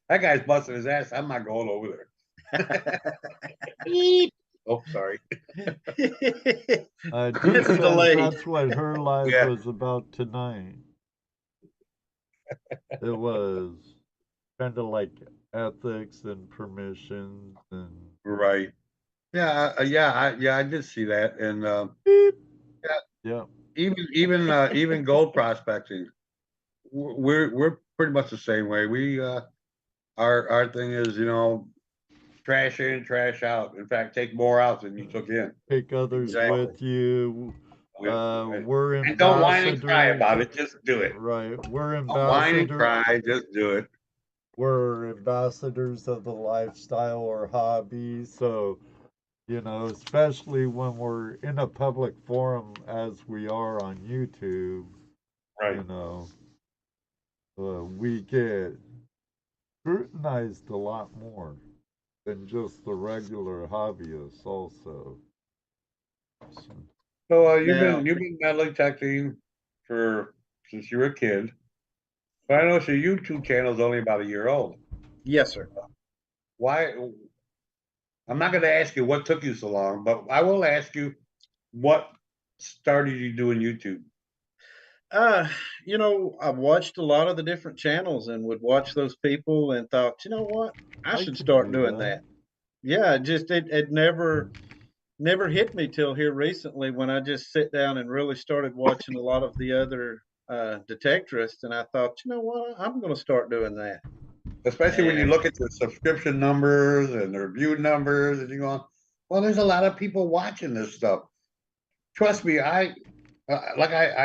that guy's busting his ass. I'm not going over there. Oh, sorry. That's what her life was about tonight. It was kind of like ethics and permissions and right. Yeah, I did see that, and even gold prospecting, we're pretty much the same way. We our thing is trash in, trash out. In fact, take more out than you took in. Take others with you. We're ambassadors. And don't whine and cry about it. Just do it. Right. We're ambassadors. Don't whine and cry. Just do it. We're ambassadors of the lifestyle or hobby. So, especially when we're in a public forum as we are on YouTube, right? We get scrutinized a lot more than just the regular hobbyists also. So you've been metal detecting since you were a kid. But I know your YouTube channel is only about a year old. Yes, sir. Why? I'm not going to ask you what took you so long, but I will ask you what started you doing YouTube. I've watched a lot of the different channels and would watch those people and thought, you know what, I should start doing that. Yeah, it never hit me till here recently when I just sit down and really started watching a lot of the other detectorists, and I thought, you know what, I'm going to start doing that. Especially when you look at the subscription numbers and the review numbers, and you go, well, there's a lot of people watching this stuff. Trust me, I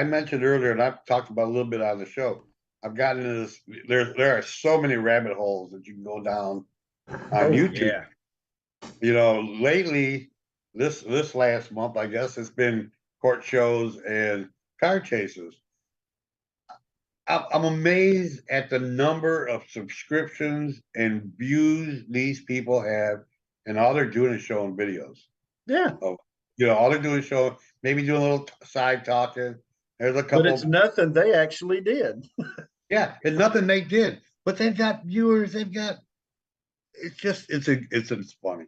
mentioned earlier, and I've talked about a little bit on the show. I've gotten into this. There are so many rabbit holes that you can go down on YouTube. Yeah. Lately, this last month, I guess, it's been court shows and car chases. I'm amazed at the number of subscriptions and views these people have, and all they're doing is showing videos. Yeah. All they're doing is maybe doing a little side talking. There's a couple. But it's nothing they actually did. Yeah, it's nothing they did. but they've got viewers. They've got. It's funny.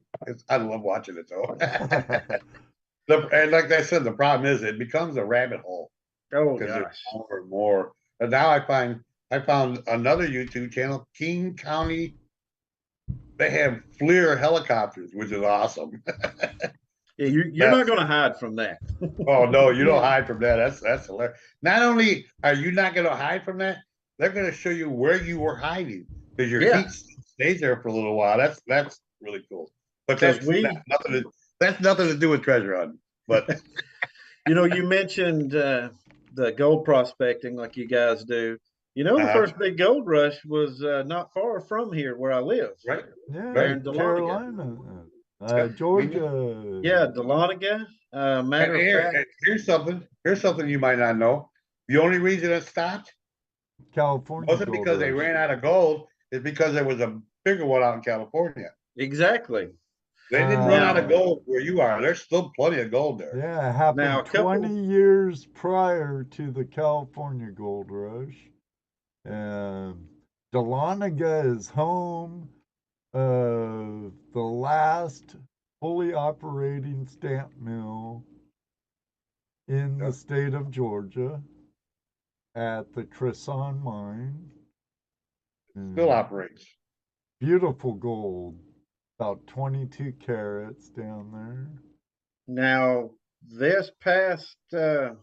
I love watching it though. And like I said, the problem is it becomes a rabbit hole Oh because there's gosh. more and more. And now I found another YouTube channel, King County. They have FLIR helicopters, which is awesome. Yeah, you're not going to hide from that. Oh no, you don't hide from that. That's hilarious. Not only are you not going to hide from that, they're going to show you where you were hiding because your heat stays there for a little while. That's really cool. But that's nothing to do with treasure hunting. But you mentioned the gold prospecting like you guys do. The first big gold rush was not far from here where I live. Right. Yeah, there in Carolina. Georgia. Yeah, Dahlonega. Matter of fact. Here's something you might not know. The only reason it stopped California wasn't because they ran out of gold. It's because there was a bigger one out in California. Exactly. They didn't run out of gold where you are. There's still plenty of gold there. Yeah, it happened 20 years prior to the California gold rush. Dahlonega is home of the last fully operating stamp mill in the state of Georgia at the Cresson mine. Still operates. Beautiful gold, about 22 carats down there. Now, this past, that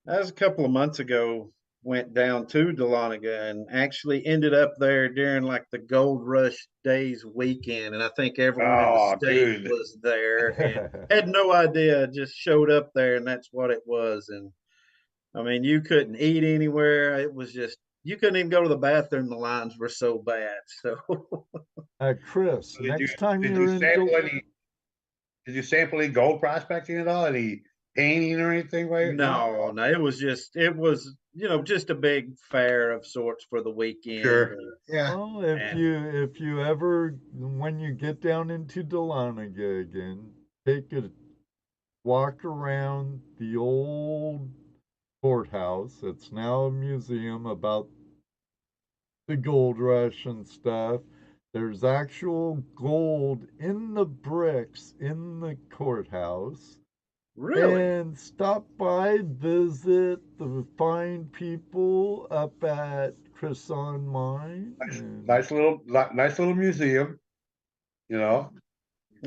was a couple of months ago, went down to Dahlonega and actually ended up there during like the Gold Rush Days weekend. And I think everyone in the state was there and had no idea, just showed up there and that's what it was. And I mean, you couldn't eat anywhere. It was just, you couldn't even go to the bathroom. The lines were so bad. So, Chris, next time did you're in did you sample any gold prospecting at all? Any painting or anything? No, it was just just a big fair of sorts for the weekend. Sure. Yeah. Well, if you ever, when you get down into Dahlonega again, take a walk around the old courthouse. It's now a museum about the gold rush and stuff. There's actual gold in the bricks in the courthouse. Really? And stop by, visit the fine people up at Cresson Mine. Nice little museum. I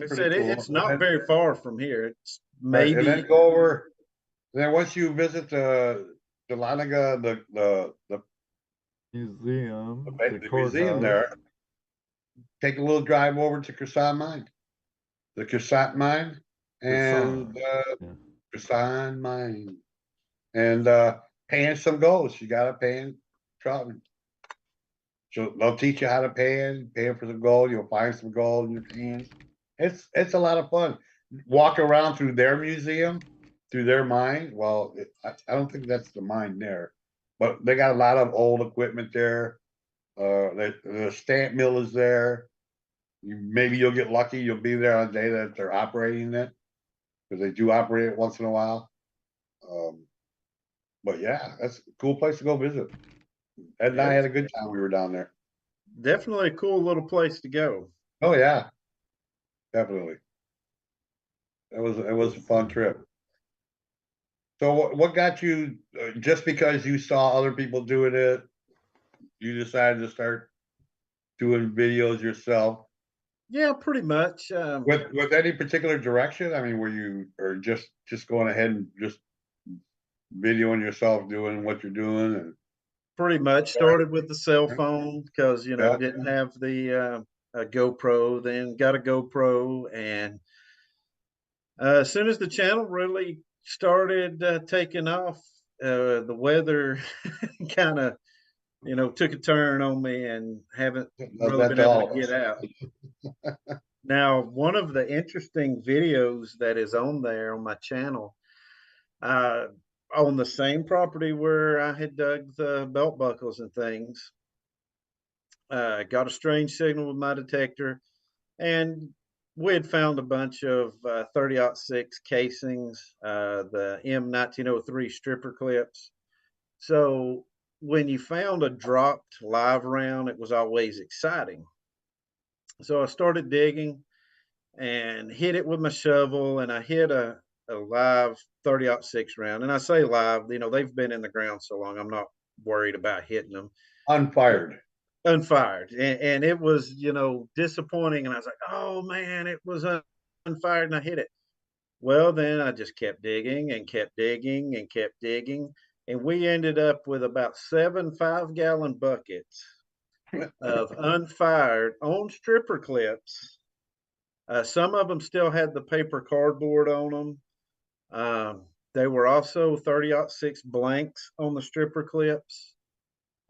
said cool. It's not very far from here. It's maybe and then go over. Then once you visit the Dahlonega, the museum, the museum there, take a little drive over to Cresson Mine, the Cresson Mine, and Cresson Mine, and pan some gold. You got to pan trout. So they'll teach you how to pan for some gold. You'll find some gold in your pans. It's a lot of fun. Walk around through their museum, through their mine. Well, I don't think that's the mine there, but they got a lot of old equipment there. The stamp mill is there. Maybe you'll get lucky. You'll be there on a day that they're operating it, because they do operate it once in a while. But yeah, that's a cool place to go visit. Ed and I had a good time. We were down there. Definitely a cool little place to go. Oh yeah, definitely. It was a fun trip. So what got you? Just because you saw other people doing it, you decided to start doing videos yourself? Yeah, pretty much. With any particular direction? I mean, were you or just going ahead and just videoing yourself doing what you're doing? And pretty much started with the cell phone because didn't have the GoPro. Then got a GoPro, and as soon as the channel really started taking off, the weather kind of took a turn on me and haven't really been able to get out. Now, one of the interesting videos that is on there on my channel, on the same property where I had dug the belt buckles and things, got a strange signal with my detector, and we had found a bunch of 30-06 casings, the M1903 stripper clips. So when you found a dropped live round, it was always exciting. So I started digging and hit it with my shovel, and I hit a live 30-06 round. And I say live, they've been in the ground so long, I'm not worried about hitting them. Unfired. Unfired. And it was, disappointing. And I was like, oh man, it was unfired, and I hit it. Well, then I just kept digging and kept digging and kept digging. And we ended up with about 7 5-gallon buckets of unfired on stripper clips. Some of them still had the paper cardboard on them. They were also 30-06 blanks on the stripper clips,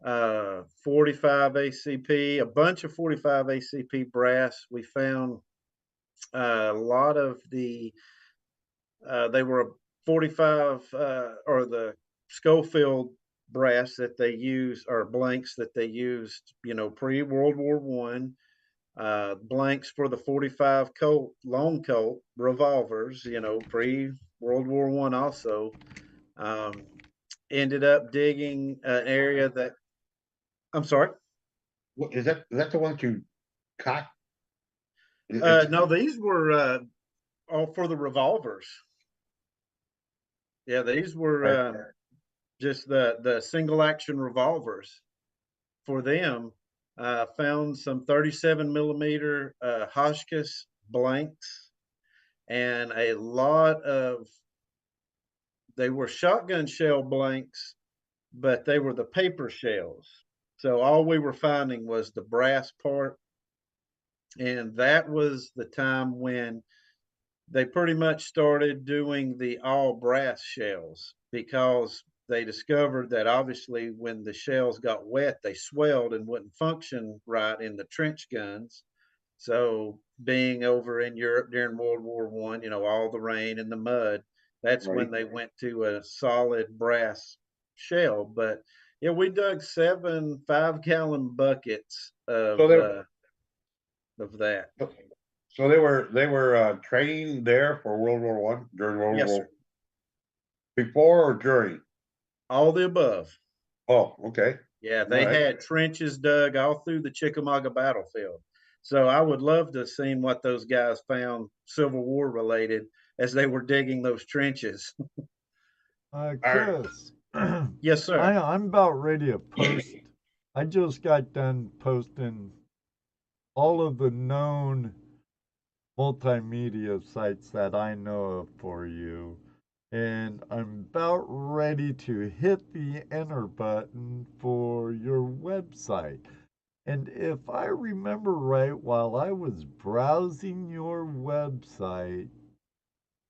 45 ACP, a bunch of 45 ACP brass. We found a lot of they were 45 or the Schofield brass that they use, or blanks that they used, pre-World War One. Blanks for the 45 Colt, long Colt revolvers, pre-World War One also. Ended up digging an area that, I'm sorry? What is that the one that you cocked? No, these were all for the revolvers. Yeah, these were just the single action revolvers for them. Found some 37 millimeter Hotchkiss blanks, and a lot of, they were shotgun shell blanks, but they were the paper shells. So all we were finding was the brass part. And that was the time when they pretty much started doing the all brass shells, because they discovered that obviously when the shells got wet, they swelled and wouldn't function right in the trench guns. So being over in Europe during World War One, all the rain and the mud, that's when they went to a solid brass shell. But yeah, we dug 7 5-gallon buckets of that. So they were training there for World War One during World Yes, War. sir. Before or during? All the above. Oh, okay. Yeah, they had trenches dug all through the Chickamauga battlefield. So I would love to have seen what those guys found Civil War related as they were digging those trenches. Chris. Yes, sir. I'm about ready to post. I just got done posting all of the known multimedia sites that I know of for you. And I'm about ready to hit the enter button for your website. And if I remember right, while I was browsing your website,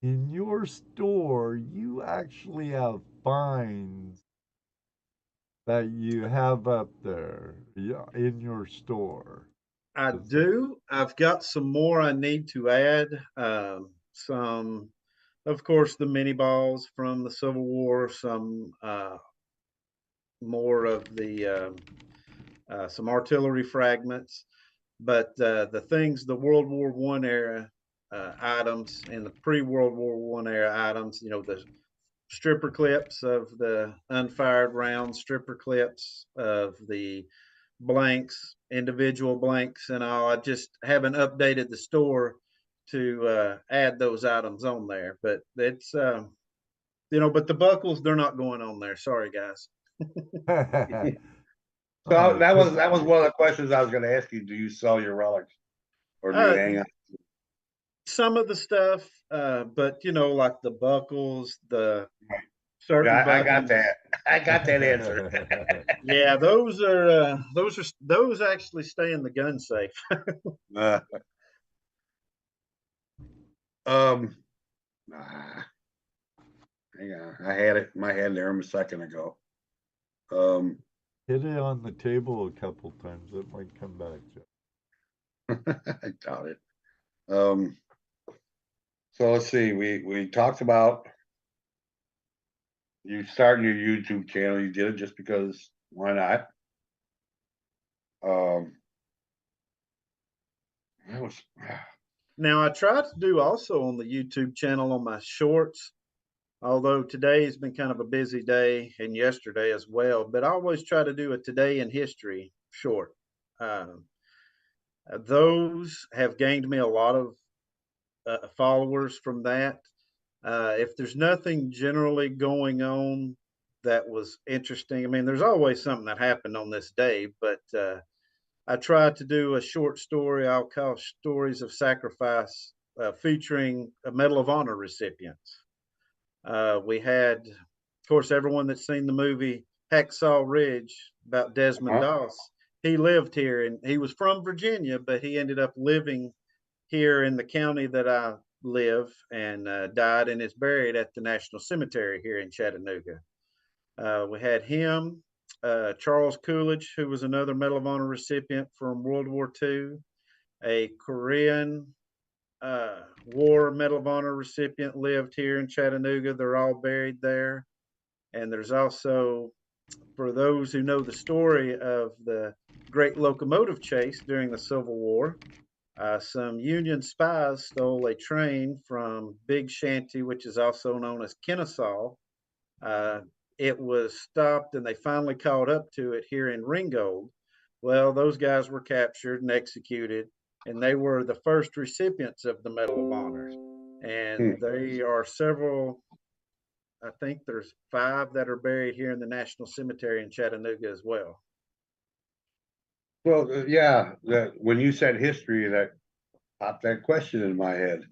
in your store, you actually have finds that you have up there in your store. I do. I've got some more I need to add. Some, of course, the mini balls from the Civil War, some more of the some artillery fragments, but the things, the World War One era items and the pre-World War One era items, the stripper clips of the unfired round, stripper clips of the blanks, individual blanks, and all. I just haven't updated the store to add those items on there, but it's but the buckles, they're not going on there. Sorry, guys. So that was one of the questions I was going to ask you. Do you sell your relics, or do you hang on? Some of the stuff, but like the buckles, the certain buckles. I got that. I got that answer. Yeah, those actually stay in the gun safe. Hang on, I had it in my head there a second ago. Hit it on the table a couple times. It might come back, Jeff. I doubt it. So let's see. We talked about you starting your YouTube channel. You did it just because. Why not? Now I tried to do also on the YouTube channel on my shorts although today has been kind of a busy day and yesterday as well. But I always try to do a today in history short. Um, those have gained me a lot of followers from that. If there's nothing generally going on that was interesting, I mean, there's always something that happened on this day, but I tried to do a short story I'll call Stories of Sacrifice, featuring a Medal of Honor recipients. We had, of course, everyone that's seen the movie Hacksaw Ridge about Desmond Doss. He lived here and he was from Virginia, but he ended up living here in the county that I live and died and is buried at the National Cemetery here in Chattanooga. We had him, Charles Coolidge, who was another Medal of Honor recipient from World War II, a Korean War Medal of Honor recipient lived here in Chattanooga. They're all buried there. And there's also, for those who know the story of the Great Locomotive Chase during the Civil War, some Union spies stole a train from Big Shanty, which is also known as Kennesaw. It was stopped and they finally caught up to it here in Ringgold. Well, those guys were captured and executed, and they were the first recipients of the Medal of Honor. And they are several, I think there's 5 that are buried here in the National Cemetery in Chattanooga as well. Well, yeah, that when you said history, that popped that question in my head.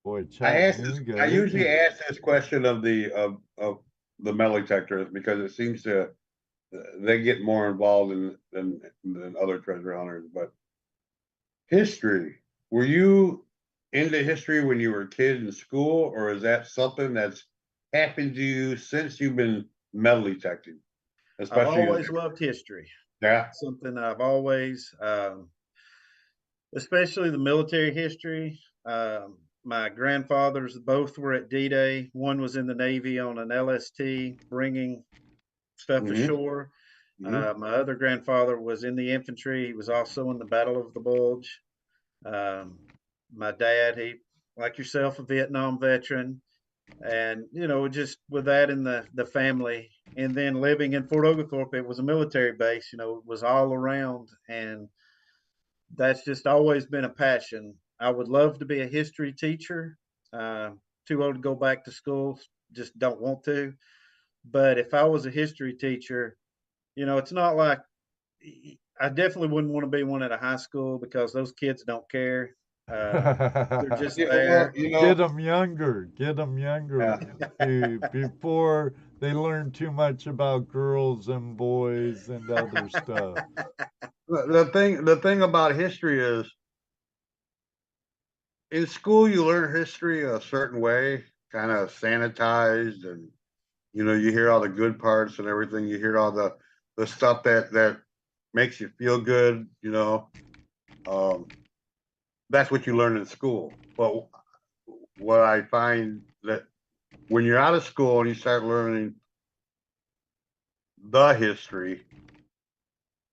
Boy, I usually ask this question of the metal detectors because it seems to they get more involved than other treasure hunters. But history, were you into history when you were a kid in school, or is that something that's happened to you since you've been metal detecting? Especially I've always loved history. Yeah, something I've always, especially the military history. My grandfathers both were at D-Day. One was in the Navy on an LST bringing stuff ashore. My other grandfather was in the infantry. He was also in the Battle of the Bulge. My dad, he, like yourself, a Vietnam veteran. And, you know, just with that in the family. And then living in Fort Oglethorpe, it was a military base, you know, it was all around. And that's just always been a passion. I would love to be a history teacher. Too old to go back to school, just don't want to. But if I was a history teacher, you know, it's not like I definitely wouldn't want to be one at a high school because those kids don't care. They're just there. Well, you know, get them younger before they learn too much about girls and boys and other stuff. The thing about history is, in school you learn history a certain way, kind of sanitized, and you know you hear all the good parts and everything. You hear all the stuff that makes you feel good. You know, that's what you learn in school. But what I find that when you're out of school and you start learning the history,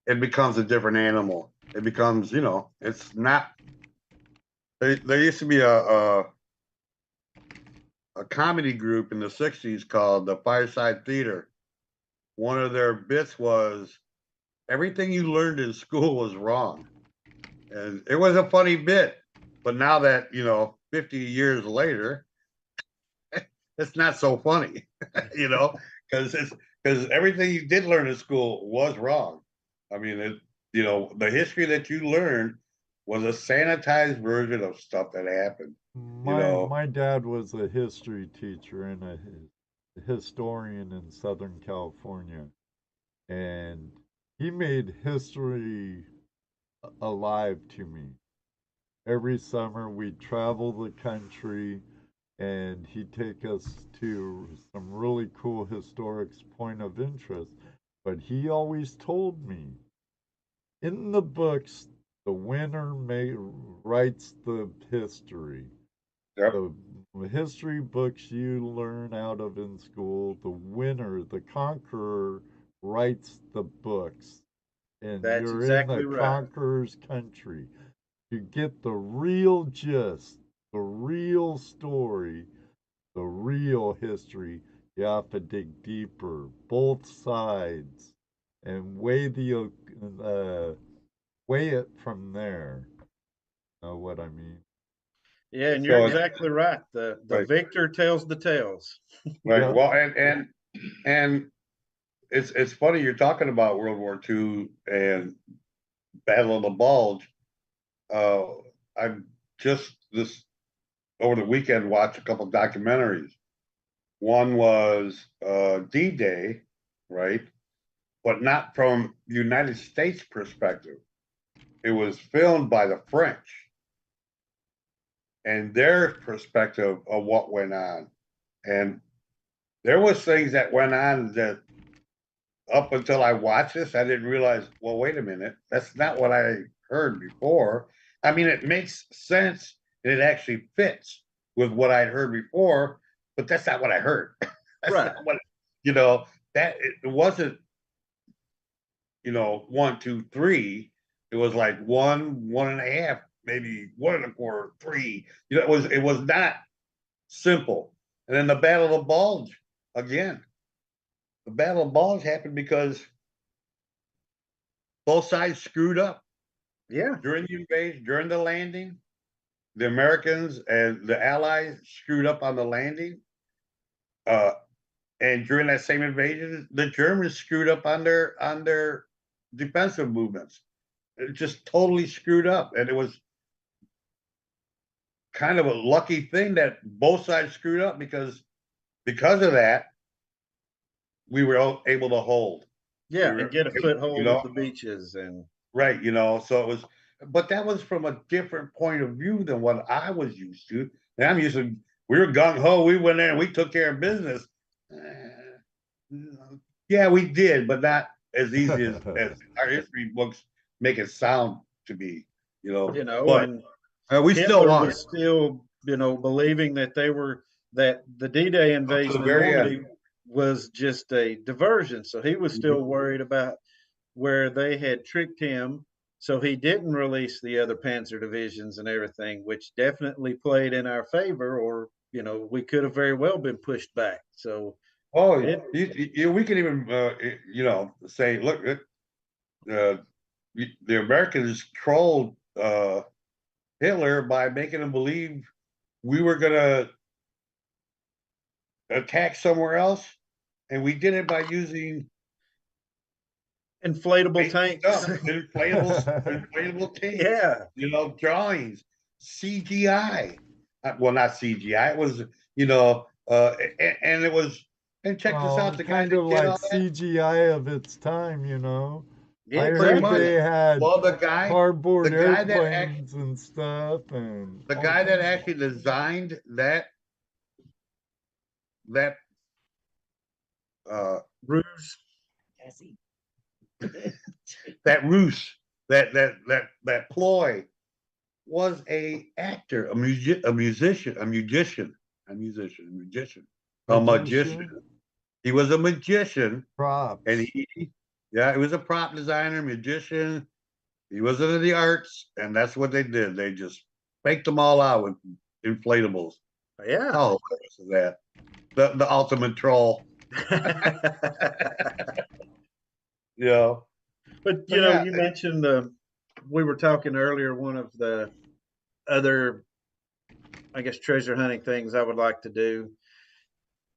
it becomes a different animal. It becomes, you know, it's not. There used to be a comedy group in the '60s called the Fireside Theater. One of their bits was everything you learned in school was wrong, and it was a funny bit. But now that, you know, 50 years later, it's not so funny, you know, because everything you did learn in school was wrong. I mean, you know, the history that you learned was a sanitized version of stuff that happened. My dad was a history teacher and a historian in Southern California, and he made history alive to me. Every summer we'd travel the country and he'd take us to some really cool historic point of interest. But he always told me, in the books, the winner writes the history. Yep. The history books you learn out of in school, the winner, the conqueror, writes the books. And That's you're exactly in the right. conqueror's country. You get the real gist, the real story, the real history, you have to dig deeper, both sides, and weigh it from there. Know what I mean? Yeah, and you're So, exactly right. The right, victor tells the tales. right. Yeah. Well, and it's funny you're talking about World War II and Battle of the Bulge. Uh, I just this over the weekend watched a couple documentaries. One was D-Day, right? But not from the United States perspective. It was filmed by the French and their perspective of what went on. And there was things that went on that up until I watched this, I didn't realize, well, wait a minute, that's not what I heard before. I mean, it makes sense and it actually fits with what I'd heard before, but that's not what I heard. That's Right. not what, you know, that it wasn't, 1, 2, 3. It was like 1, 1.5, maybe 1.25, 3. It was not simple. And then the Battle of the Bulge, again, the Battle of Bulge happened because both sides screwed up Yeah. during the invasion, during the landing. The Americans and the Allies screwed up on the landing. And during that same invasion, the Germans screwed up on their defensive movements. It just totally screwed up, and it was kind of a lucky thing that both sides screwed up because of that, we were able to hold. Yeah, We and were, get a foothold know, at the beaches and right? So it was, but that was from a different point of view than what I was used to. And I'm used to, we were gung ho. We went in and we took care of business. Yeah, we did, but not as easy as our history books make it sound to be. But we still Hitler won was still, believing that that the D-Day up to invasion the of very Normandy end. was just a diversion. So he was still Mhm. worried about where they had tricked him. So he didn't release the other panzer divisions and everything, which definitely played in our favor, or, we could have very well been pushed back. So Oh, it, we can even say, look, the Americans trolled Hitler by making him believe we were going to attack somewhere else, and we did it by using inflatable tanks. inflatable tanks, Yeah. Drawings, CGI. Well, not CGI. It was, and it was. And check this out: the guy kind that of did like all that, CGI of its time, Yeah, I pretty heard much. they had Well, cardboard the guy that airplanes and stuff, and the guy that actually designed that ruse. that ruse, that ploy, was a actor, a magician. He was a magician, props. and he was a prop designer, magician. He was into the arts, and that's what they did. They just faked them all out with inflatables. Yeah. How hilarious is that? The ultimate troll. But yeah, you mentioned we were talking earlier, one of the other, I guess, treasure hunting things I would like to do.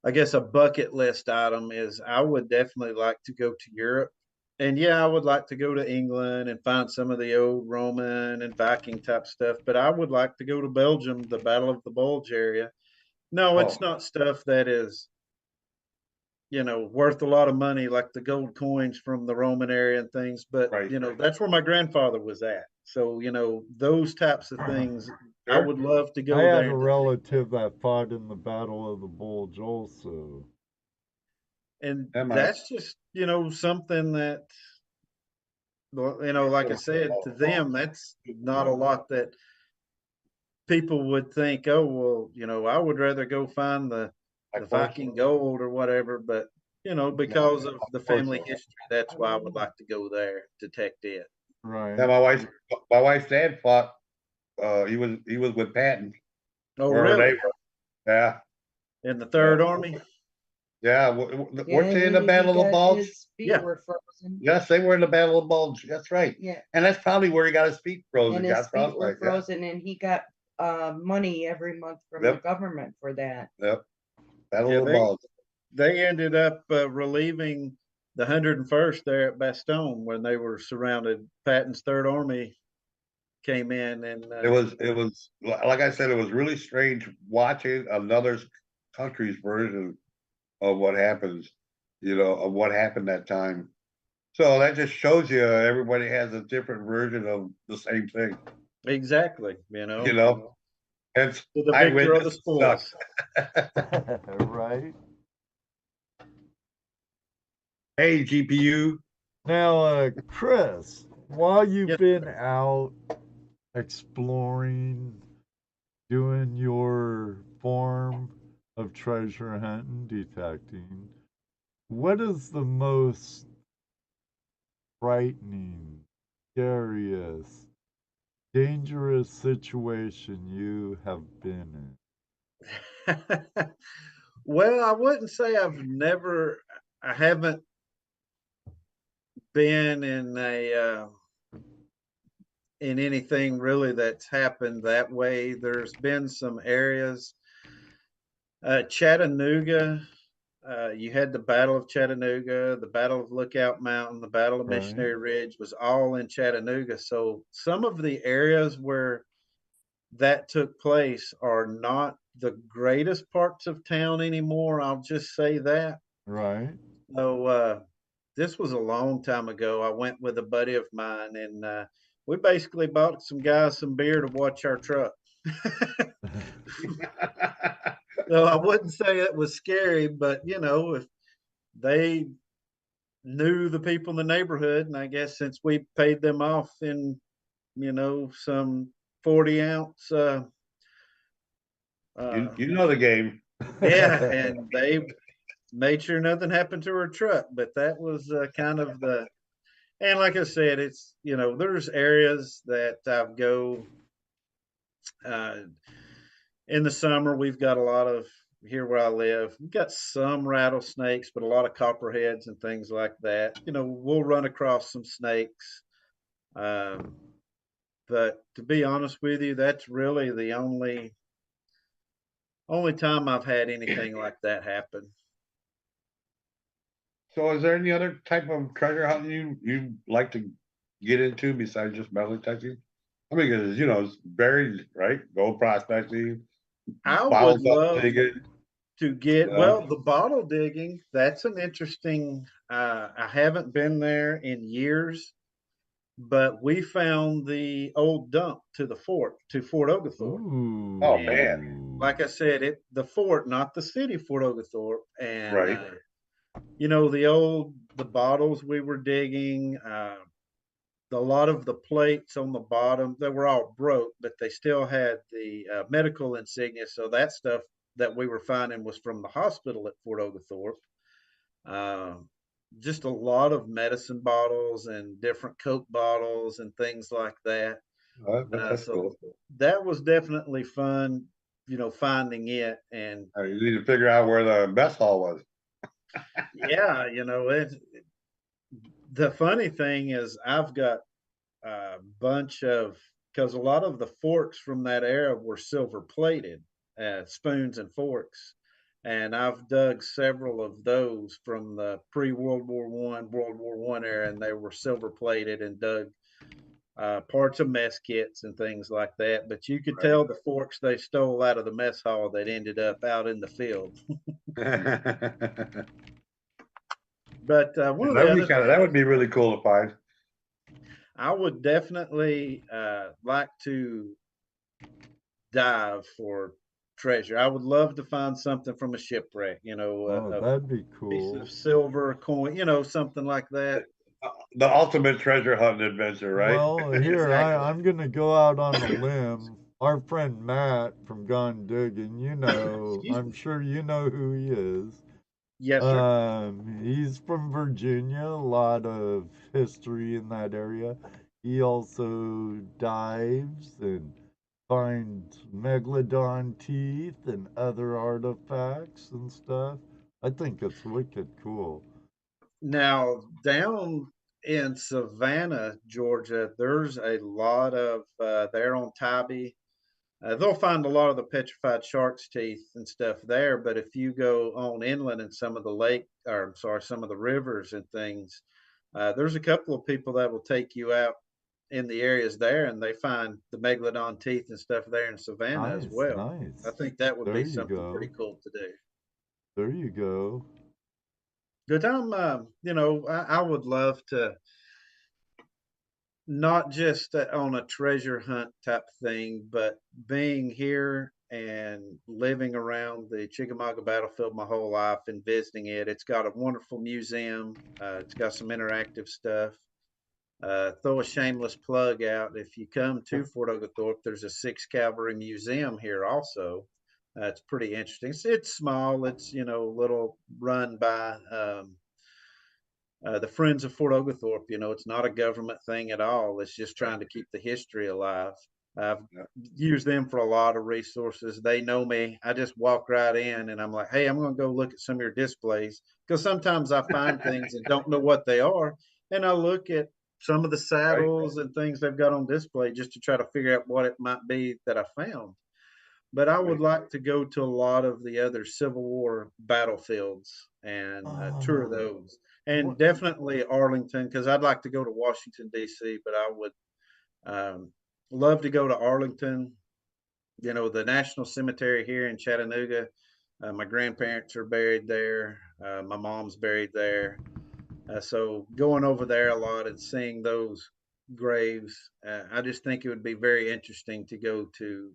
I guess a bucket list item is I would definitely like to go to Europe. And yeah, I would like to go to England and find some of the old Roman and Viking type stuff, but I would like to go to Belgium, the Battle of the Bulge area. No, it's not stuff that is, worth a lot of money, like the gold coins from the Roman area and things. But, right. That's where my grandfather was at. So, those types of things, I Sure. would love to go I there. had a relative that fought in the Battle of the Bulge also. And that's just, something that, like I said, to them, that's not a lot that people would think, oh, well, I would rather go find the Viking gold or whatever. But, because of the family history, that's why I would like to go there, detect it. Right. Yeah, my wife's dad fought. He was with Patton Oh, where they really? were. Yeah. In the Third Army? Yeah. Weren't they in the Battle of the Bulge? His feet Yeah. were frozen. Yes, they were in the Battle of the Bulge. That's right. Yeah. And that's probably where he got his feet frozen. And his got feet were frostbite. frozen, and he got money every month from the government for that. Yep. Battle of the Bulge. They ended up relieving the 101st there at Bastogne when they were surrounded. Patton's Third Army came in, and it was like I said, it was really strange watching another country's version of what happens, of what happened that time. So that just shows you everybody has a different version of the same thing. Exactly, Hence, to the victor of the spoils. Right. Hey, GPU. Now, Chris, while you've been out exploring, doing your form of treasure hunting, detecting, what is the most frightening, scariest, dangerous situation you have been in? Well, I wouldn't say I haven't been in anything really that's happened that way. There's been some areas, Chattanooga, you had the Battle of Chattanooga, the Battle of Lookout Mountain, the Battle of Missionary Ridge was all in Chattanooga. So some of the areas where that took place are not the greatest parts of town anymore. I'll just say that. Right. So this was a long time ago. I went with a buddy of mine, and we basically bought some guys some beer to watch our truck. So I wouldn't say it was scary, but if they knew the people in the neighborhood, and I guess since we paid them off in, some 40-ounce. You know the game. Yeah, and they made sure nothing happened to her truck, but that was kind of and like I said, it's, there's areas that I go, in the summer, we've got a lot of, here where I live, we've got some rattlesnakes, but a lot of copperheads and things like that. We'll run across some snakes. But to be honest with you, that's really the only time I've had anything like that happen. So is there any other type of treasure hunting you like to get into besides just metal detecting? I mean, because it's buried, right? Gold prospecting. I would love to get the bottle digging. That's an interesting. I haven't been there in years, but we found the old dump to Fort Oglethorpe. Ooh. Oh man! Like I said, the fort, not the city, Fort Oglethorpe, and right. The bottles we were digging. A lot of the plates on the bottom, they were all broke, but they still had the medical insignia. So that stuff that we were finding was from the hospital at Fort Oglethorpe. Just a lot of medicine bottles and different Coke bottles and things like that. That's cool. That was definitely fun, finding it. And you need to figure out where the mess hall was. Yeah, the funny thing is I've got a bunch of, because a lot of the forks from that era were silver plated, spoons and forks. And I've dug several of those from the pre-World War I, World War I era, and they were silver plated, and dug parts of mess kits and things like that. But you could tell the forks they stole out of the mess hall that ended up out in the field. But one of the that would be really cool to find. I would definitely like to dive for treasure. I would love to find something from a shipwreck, that'd be cool. Piece of silver coin, something like that. The ultimate treasure hunting adventure, right? Well, here, exactly. I'm going to go out on a limb. Our friend Matt from Gone Digging, I'm sure you know who he is. Yes, sir. He's from Virginia, a lot of history in that area. He also dives and find megalodon teeth and other artifacts and stuff. I think it's wicked cool. Now, down in Savannah, Georgia, there's a lot of there on Tybee. They'll find a lot of the petrified shark's teeth and stuff there. But if you go on inland in some of the lake, or I'm sorry, some of the rivers and things, there's a couple of people that will take you out in the areas there, and they find the megalodon teeth and stuff there in Savannah as Nice, well. nice. I think that would There be you something go. pretty cool to do. There you go. But I would love to not just on a treasure hunt type thing, but being here and living around the Chickamauga battlefield my whole life and visiting it. It's got a wonderful museum. It's got some interactive stuff. Throw a shameless plug out. If you come to Fort Oglethorpe, there's a 6th Cavalry Museum here also. It's pretty interesting. It's small. It's, a little run by the Friends of Fort Oglethorpe. It's not a government thing at all. It's just trying to keep the history alive. I've used them for a lot of resources. They know me. I just walk right in and I'm like, hey, I'm going to go look at some of your displays, because sometimes I find things and don't know what they are. And I look at some of the saddles and things they've got on display just to try to figure out what it might be that I found. But I would like to go to a lot of the other Civil War battlefields and tour those. And definitely Arlington, because I'd like to go to Washington, D.C., but I would love to go to Arlington. The National Cemetery here in Chattanooga. My grandparents are buried there. My mom's buried there. So going over there a lot and seeing those graves, I just think it would be very interesting to go to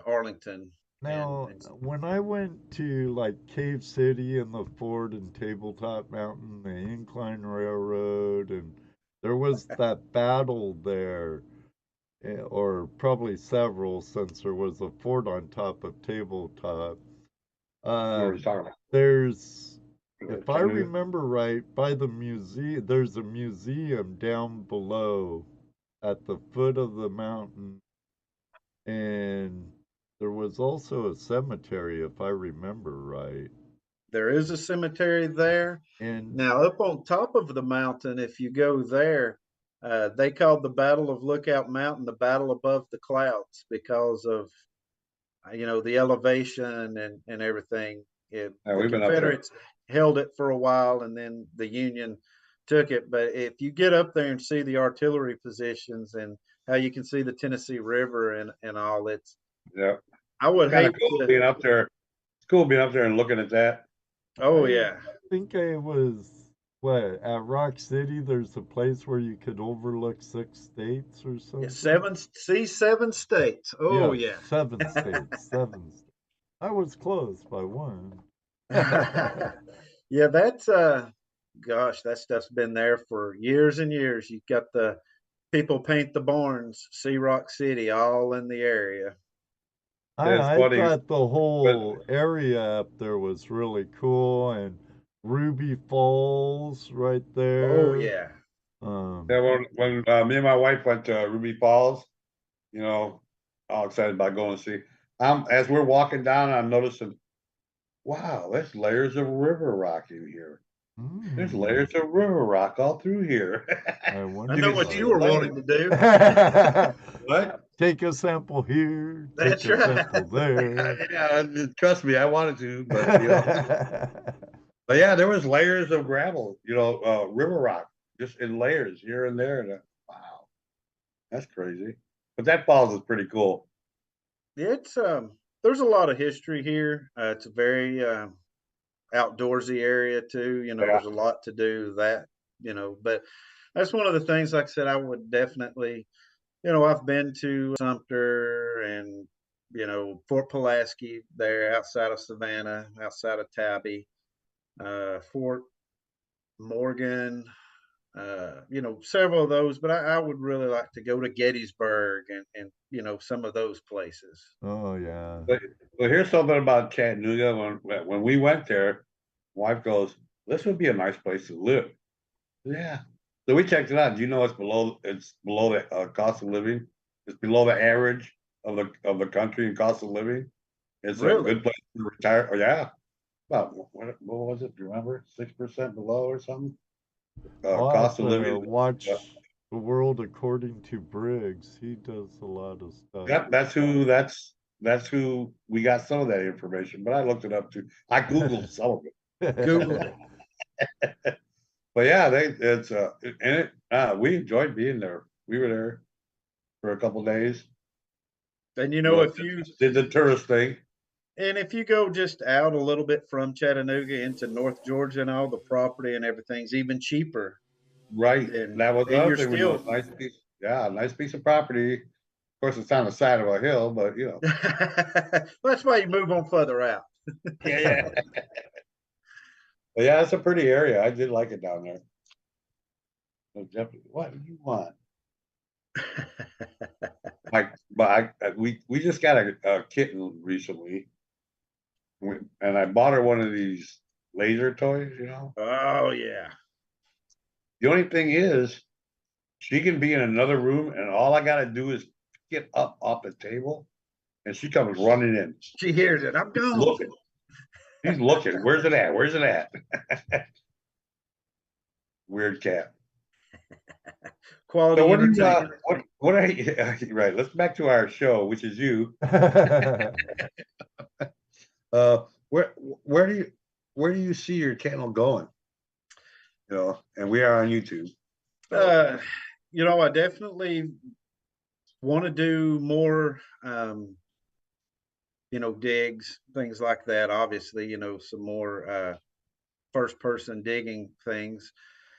Arlington. Now, when I went to like Cave City and the Fort and Tabletop Mountain, the Incline Railroad, and there was that battle there, or probably several, since there was a fort on top of Tabletop. There's, if I remember right, by the museum, there's a museum down below at the foot of the mountain, and there was also a cemetery, if I remember right. There is a cemetery there. And now up on top of the mountain, if you go there, they called the Battle of Lookout Mountain the Battle Above the Clouds because of, the elevation and everything. The Confederates held it for a while, and then the Union took it. But if you get up there and see the artillery positions and how you can see the Tennessee River and all, it's I would hate cool being up there. It's cool being up there and looking at that. Oh yeah. I think I was at Rock City. There's a place where you could overlook 6 states or something. Yeah, 7 states. Oh yeah. 7 states. 7 states. I was close by 1. Yeah, that's gosh, that stuff's been there for years and years. You've got the people paint the barns, see Rock City, all in the area. I thought the whole area up there was really cool, and Ruby Falls right there. Oh yeah. When me and my wife went to Ruby Falls, all excited about going to see. As we're walking down, I'm noticing, wow, there's layers of river rock in here. There's layers of river rock all through here. I know what you were wanting to do. What? Take a sample here. That's take a right. sample there. Yeah, trust me, I wanted to, but but yeah, there was layers of gravel, river rock, just in layers here and there. And wow, that's crazy. But that falls is pretty cool. It's there's a lot of history here. It's a very outdoorsy area too. There's a lot to do that. But that's one of the things. Like I said, I would definitely. I've been to Sumter and, Fort Pulaski there outside of Savannah, outside of Tabby, Fort Morgan, several of those. But I would really like to go to Gettysburg and some of those places. Oh, yeah. But here's something about Chattanooga. When we went there, my wife goes, this would be a nice place to live. Yeah. So we checked it out. Do you know it's below the cost of living? It's below the average of the country and cost of living. It's a Really? good place to retire. Oh, yeah. About what was it? Do you remember? 6% below or something? I'll have Cost of to living. watch Yeah. The World According to Briggs. He does a lot of stuff. Yep, that's who we got some of that information, but I looked it up too. I Googled some of it. Googled it. But yeah, we enjoyed being there. We were there for a couple days. And If you did the tourist thing. And if you go just out a little bit from Chattanooga into North Georgia and all the property and everything's even cheaper. Right. That was the other thing. Still nice piece of property. Of course, it's on the side of a hill, but that's why you move on further out. Yeah. But yeah, it's a pretty area. I did like it down there. So Jeff, what do you want? We just got a kitten recently, and I bought her one of these laser toys. Oh yeah. The only thing is, she can be in another room, and all I got to do is get up off the table, and she comes running in. She hears it. I'm gone. Looking. She's looking. Where's it at? Where's it at? Weird cat. Quality. So what are you? Right. Let's back to our show, which is you. Where do you see your channel going? And we are on YouTube. So. I definitely want to do more, digs, things like that. Obviously, some more first person digging things.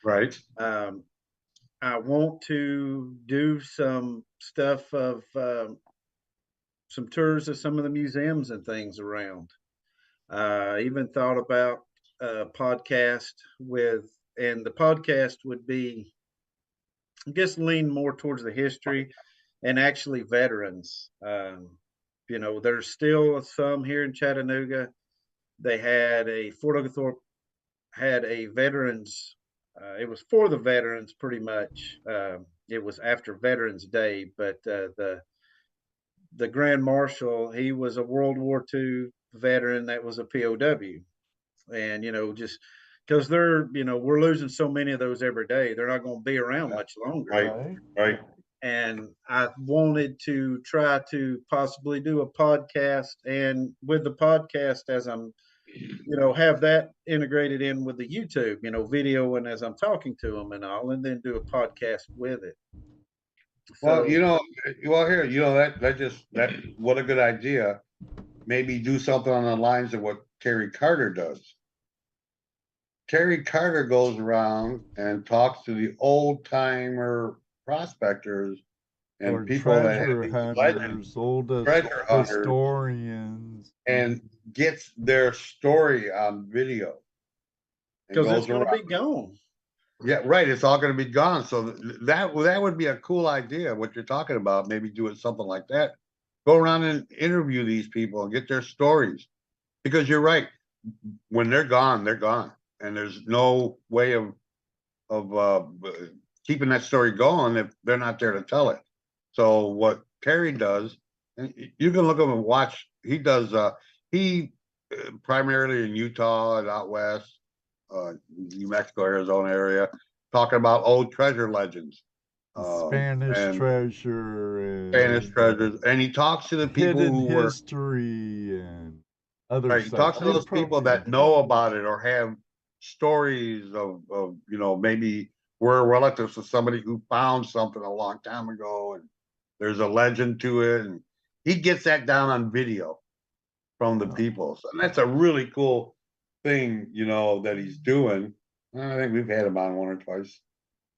Right. I want to do some stuff of some tours of some of the museums and things around. Even thought about a podcast and the podcast would be, I guess, lean more towards the history and actually veterans. There's still some here in Chattanooga. They had Fort Oglethorpe had a veterans. It was for the veterans, pretty much. It was after Veterans Day, but the Grand Marshal, he was a World War II veteran that was a POW, and just because we're losing so many of those every day, they're not going to be around much longer. Right. And I wanted to try to possibly do a podcast, and with the podcast, as I'm have that integrated in with the YouTube, video, and as I'm talking to them and all, and then do a podcast with it. Well, here, what a good idea. Maybe do something on the lines of what Terry Carter does. Terry Carter goes around and talks to the old timer prospectors and or people treasure hunters, oldest treasure historians, and gets their story on video. Because it's going to be gone. Yeah, right. It's all going to be gone. So that would be a cool idea. What you're talking about, maybe doing something like that. Go around and interview these people and get their stories. Because you're right. When they're gone, and there's no way of keeping that story going if they're not there to tell it. So what Terry does, and you can look up and watch. He does. He primarily in Utah and out west, New Mexico, Arizona area, talking about old treasure legends, Spanish treasures, and he talks to the people who were history and other. Right, he talks to those people that know about it or have stories of maybe were relatives of somebody who found something a long time ago, and there's a legend to it, and he gets that down on video from the people. So, and that's a really cool thing, that he's doing. I think we've had him on one or twice.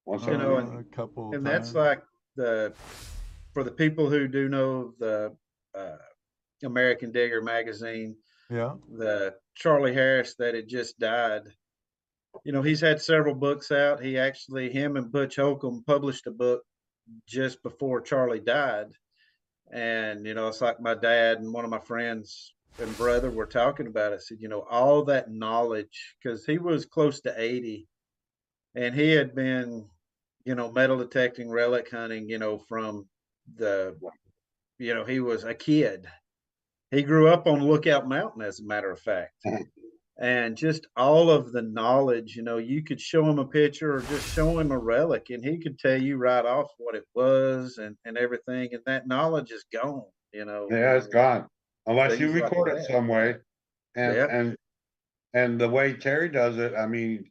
A couple. And that's like for the people who do know the American Digger magazine. Yeah. The Charlie Harris that had just died. He's had several books out. Him and Butch Holcomb published a book just before Charlie died. And, it's like my dad and one of my friends and brother were talking about it. I said, all that knowledge, because he was close to 80 and he had been, metal detecting, relic hunting, from the he was a kid. He grew up on Lookout Mountain, as a matter of fact. And just all of the knowledge, you could show him a picture or just show him a relic, and he could tell you right off what it was and everything. And that knowledge is gone, Yeah, it's gone. Unless you things like record it that. some way. Yeah. And the way Terry does it, I mean,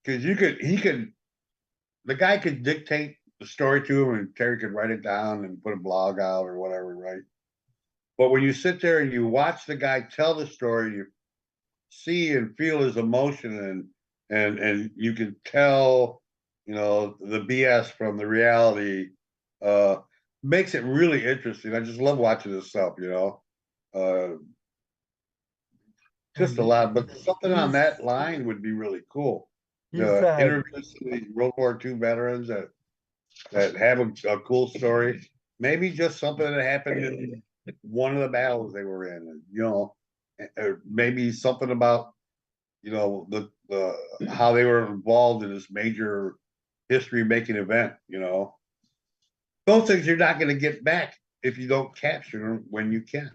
because the guy could dictate the story to him and Terry could write it down and put a blog out or whatever, right? But when you sit there and you watch the guy tell the story, you see and feel his emotion and you can tell, the BS from the reality, makes it really interesting. I just love watching this stuff, just a lot, but something on that line would be really cool. Interviews some of these World War II veterans that have a cool story. Maybe just something that happened in one of the battles they were in, or maybe something about, the how they were involved in this major history-making event. Those things you're not going to get back if you don't capture them when you can.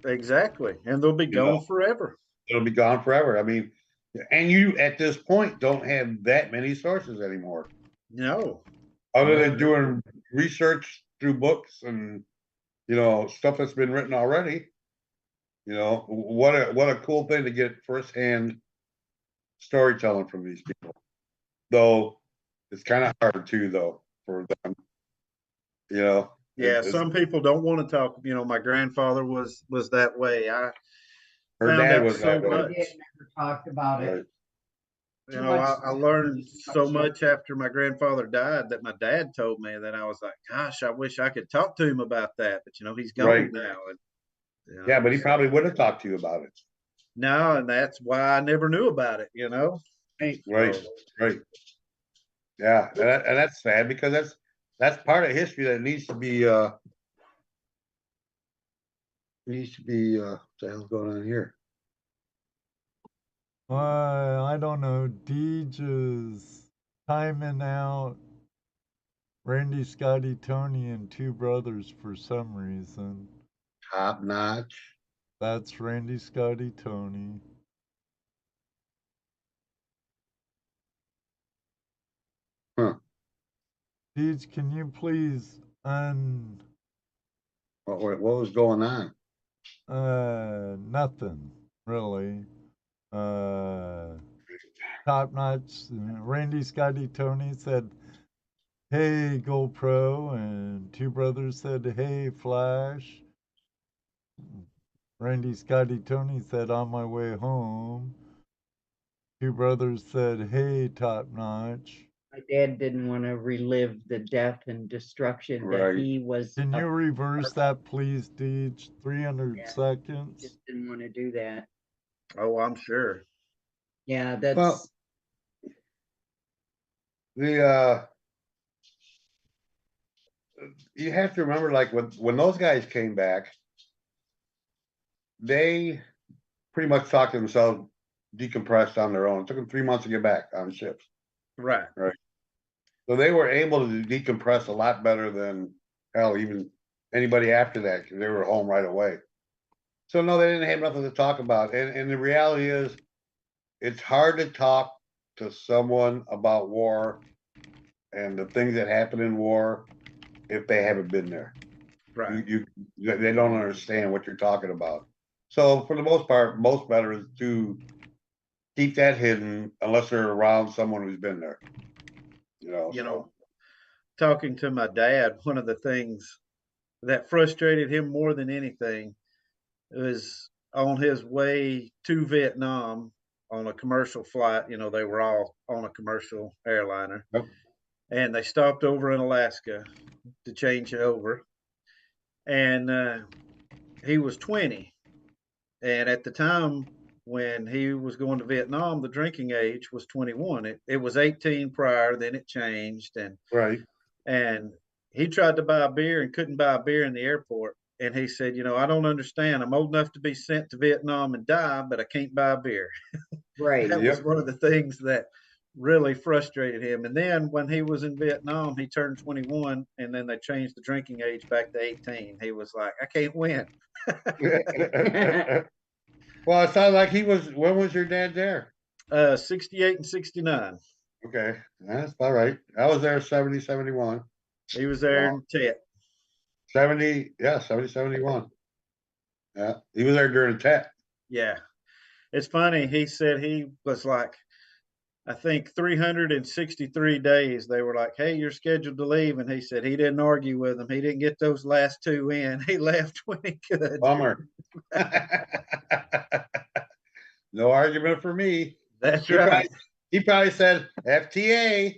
Exactly, and they'll be gone forever. It'll be gone forever. I mean, and you at this point don't have that many sources anymore. No. Other than doing research through books and stuff that's been written already. What a cool thing to get firsthand storytelling from these people. Though it's kind of hard too, though, for them. Yeah, some people don't want to talk. My grandfather was that way. Her dad was that way. Never talked about it. I learned so much after my grandfather died that my dad told me that I was like, gosh, I wish I could talk to him about that. But he's gone now. And, yeah, but he probably would have talked to you about it. No, and that's why I never knew about it. Right. Yeah, and that's sad because that's part of history that needs to be what the hell's going on here? I don't know. Deej is timing out Randy, Scotty, Tony, and two brothers for some reason. Top notch. That's Randy, Scotty, Tony. Huh. Deej, can you please What was going on? Nothing really. Top notch. Randy, Scotty, Tony said, "Hey, Gold Pro," and two brothers said, "Hey, Flash." Randy, Scotty, Tony said, "On my way home." Two brothers said, "Hey, Top Notch." My dad didn't want to relive the death and destruction that he was. Can you reverse that, please, Deej? 300 seconds. Just didn't want to do that. Oh, I'm sure. Yeah, that's. Well, you have to remember, like when those guys came back, they pretty much talked themselves decompressed on their own. It took them 3 months to get back on ships. Right. So they were able to decompress a lot better than even anybody after that, because they were home right away. So no, they didn't have nothing to talk about. And the reality is, it's hard to talk to someone about war and the things that happen in war if they haven't been there. Right. They don't understand what you're talking about. So for the most part, most veterans do keep that hidden unless they're around someone who's been there. Talking to my dad, one of the things that frustrated him more than anything was on his way to Vietnam on a commercial flight. They were all on a commercial airliner. Yep. And they stopped over in Alaska to change over. And he was 20. And at the time when he was going to Vietnam, the drinking age was 21. It was 18 prior, then it changed. And he tried to buy a beer and couldn't buy a beer in the airport. And he said, I don't understand. I'm old enough to be sent to Vietnam and die, but I can't buy a beer. Right. That was one of the things that really frustrated him. And then when he was in Vietnam, he turned 21, and then they changed the drinking age back to 18. He was like, I can't win. Well, it sounded like he was. When was your dad there? 68 and 69. Okay, that's about right. I was there 70, 71. He was there in Tet. 70, yeah, 70, 71. Yeah, he was there during the Tet. Yeah. It's funny. He said he was like, I think 363 days. They were like, hey, you're scheduled to leave. And he said he didn't argue with them. He didn't get those last two in. He left when he could. Bummer. No argument for me. That's right. He probably said FTA.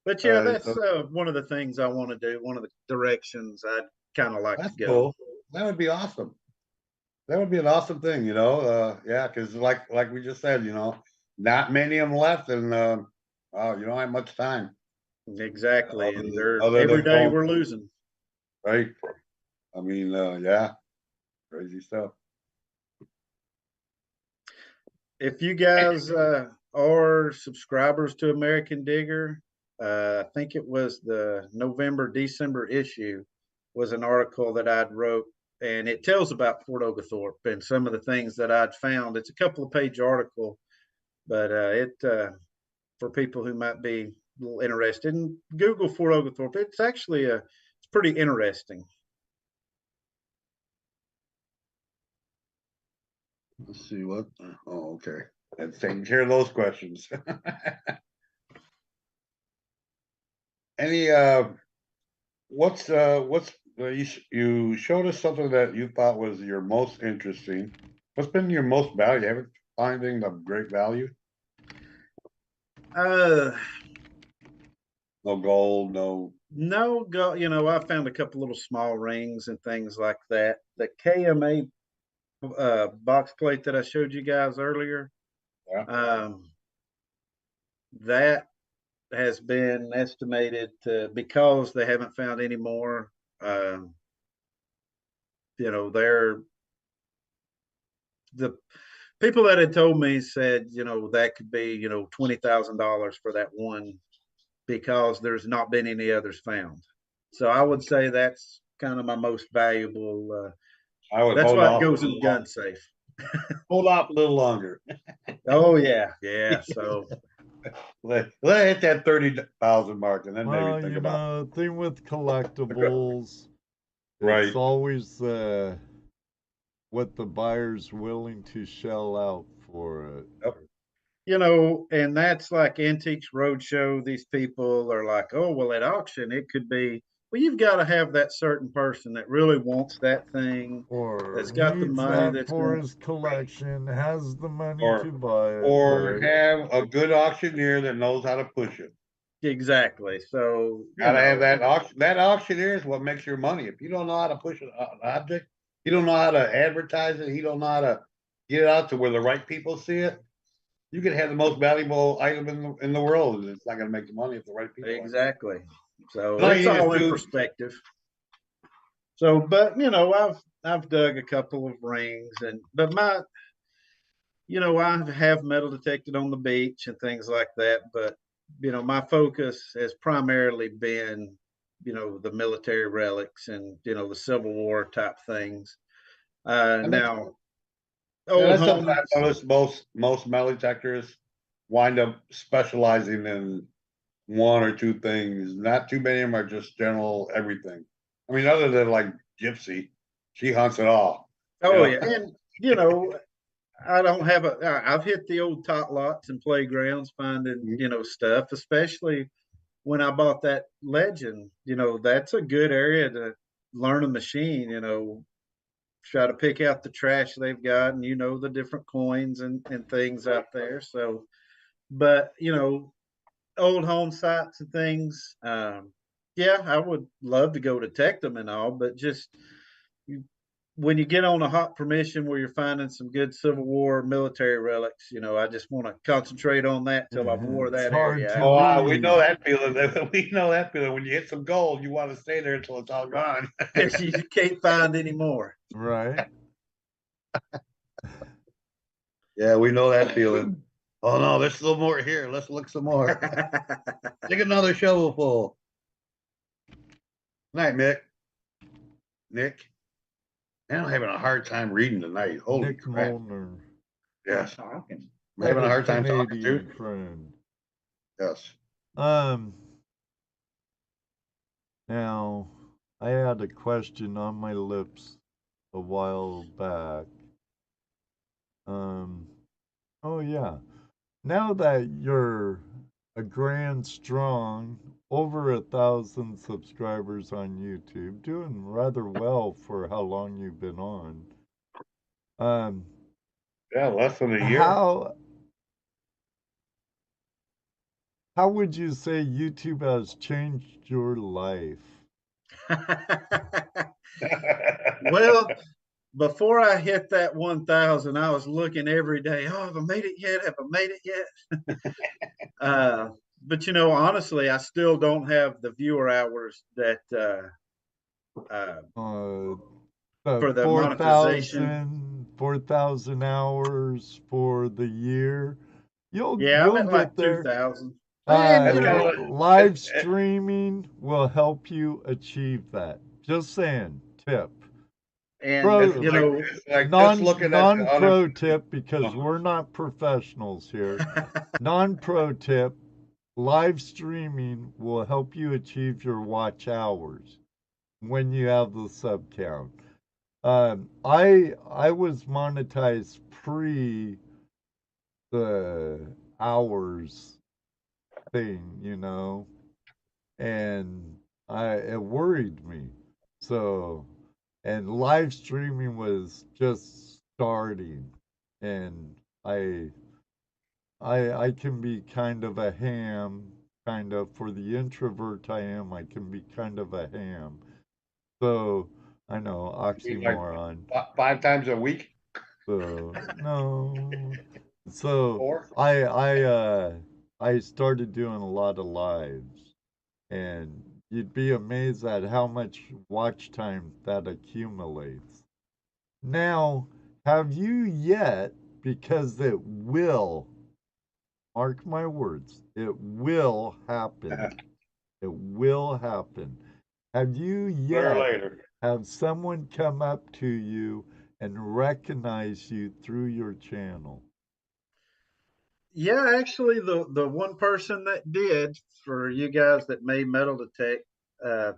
But yeah, that's one of the things I want to do. One of the directions I'd kind of like to go. Cool. That would be awesome. That would be an awesome thing, you know. Yeah, because like we just said, you know, not many of them left, and you don't have much time. Exactly, and every day we're losing. Right. I mean, yeah, crazy stuff. If you guys are subscribers to American Digger, I think it was the November-December issue was an article that I'd wrote, and it tells about Fort Oglethorpe and some of the things that I'd found. It's a couple of page article, but for people who might be a little interested, in Google Fort Oglethorpe. It's actually it's pretty interesting. Let's see what. Oh, okay. That's taking care of those questions. Any you showed us something that you thought was your most interesting. What's been your most value? You haven't finding of great value? No gold, no gold. You know, I found a couple little small rings and things like that. The KMA box plate that I showed you guys earlier. Yeah. That has been estimated to, because they haven't found any more. You know, the people that had told me said, you know, that could be, you know, $20,000 for that one, because there's not been any others found. So I would say that's kind of my most valuable. That's why it goes in the gun safe. Hold off a little longer. Oh yeah, yeah. So let hit that 30,000 mark, and then maybe think about it. Thing with collectibles, right? It's always what the buyer's willing to shell out for it. Yep. You know, and that's like Antiques Roadshow. These people are like, oh, well, at auction, it could be, well, you've got to have that certain person that really wants that thing, or that's got the money that's for his collection, has the money to buy it, or have a good auctioneer that knows how to push it. Exactly. So gotta have that auction. That auctioneer is what makes your money. If you don't know how to push an object, you don't know how to advertise it, you don't know how to get it out to where the right people see it, you can have the most valuable item in the world, and it's not going to make you money if the right people. Exactly. So it's all in perspective. So, but you know, I've dug a couple of rings, but I have metal detected on the beach and things like that. But you know, my focus has primarily been, you know, the military relics and, you know, the Civil War type things. Now. That's something I noticed. Most metal detectors wind up specializing in one or two things. Not too many of them are just general everything. I mean, other than like Gypsy, she hunts it all. Oh yeah, and you know, I've hit the old tot lots and playgrounds finding, you know, stuff, especially when I bought that Legend. You know, that's a good area to learn a machine, you know, try to pick out the trash they've got, and you know, the different coins and things out there. So, but you know, old home sites and things, yeah, I would love to go detect them and all, but just when you get on a hot permission where you're finding some good Civil War military relics, you know, I just want to concentrate on that till I've wore that area. Oh, we know that feeling. We know that feeling. When you hit some gold, you want to stay there until it's all gone. You can't find any more. Right. Yeah, we know that feeling. Oh no, there's still more here. Let's look some more. Take another shovelful. Night, Mick. Nick. I'm having a hard time reading tonight. Holy Nick crap. Molnar. Yes. Talking. I'm having a hard time talking Canadian to. friend. Yes. Now, I had a question on my lips a while back. Oh yeah. Now that you're a grand strong, over 1,000 subscribers on YouTube, doing rather well for how long you've been on. Yeah, less than a year. How would you say YouTube has changed your life? Well, before I hit that 1,000, I was looking every day. Oh, have I made it yet? Have I made it yet? But you know, honestly, I still don't have the viewer hours that for the monetization. 4,000 hours for the year. You'll Yeah, I'm at get like there. 2,000. And you know, Live streaming will help you achieve that. Just saying, tip. and you know, like just looking at non-pro tip, because we're not professionals here. Non-pro tip, live streaming will help you achieve your watch hours when you have the sub count. I was monetized pre the hours thing, and it worried me. So, and live streaming was just starting, and I can be kind of a ham, kind of, for the introvert I can be kind of a ham. So I know, oxymoron. Like 5 times a week. So no. So 4. I started doing a lot of lives, and you'd be amazed at how much watch time that accumulates. Now, have you yet, because it will, mark my words, it will happen. It will happen. Have you yet have someone come up to you and recognize you through your channel? yeah, actually, the one person that did, for you guys that may metal detect,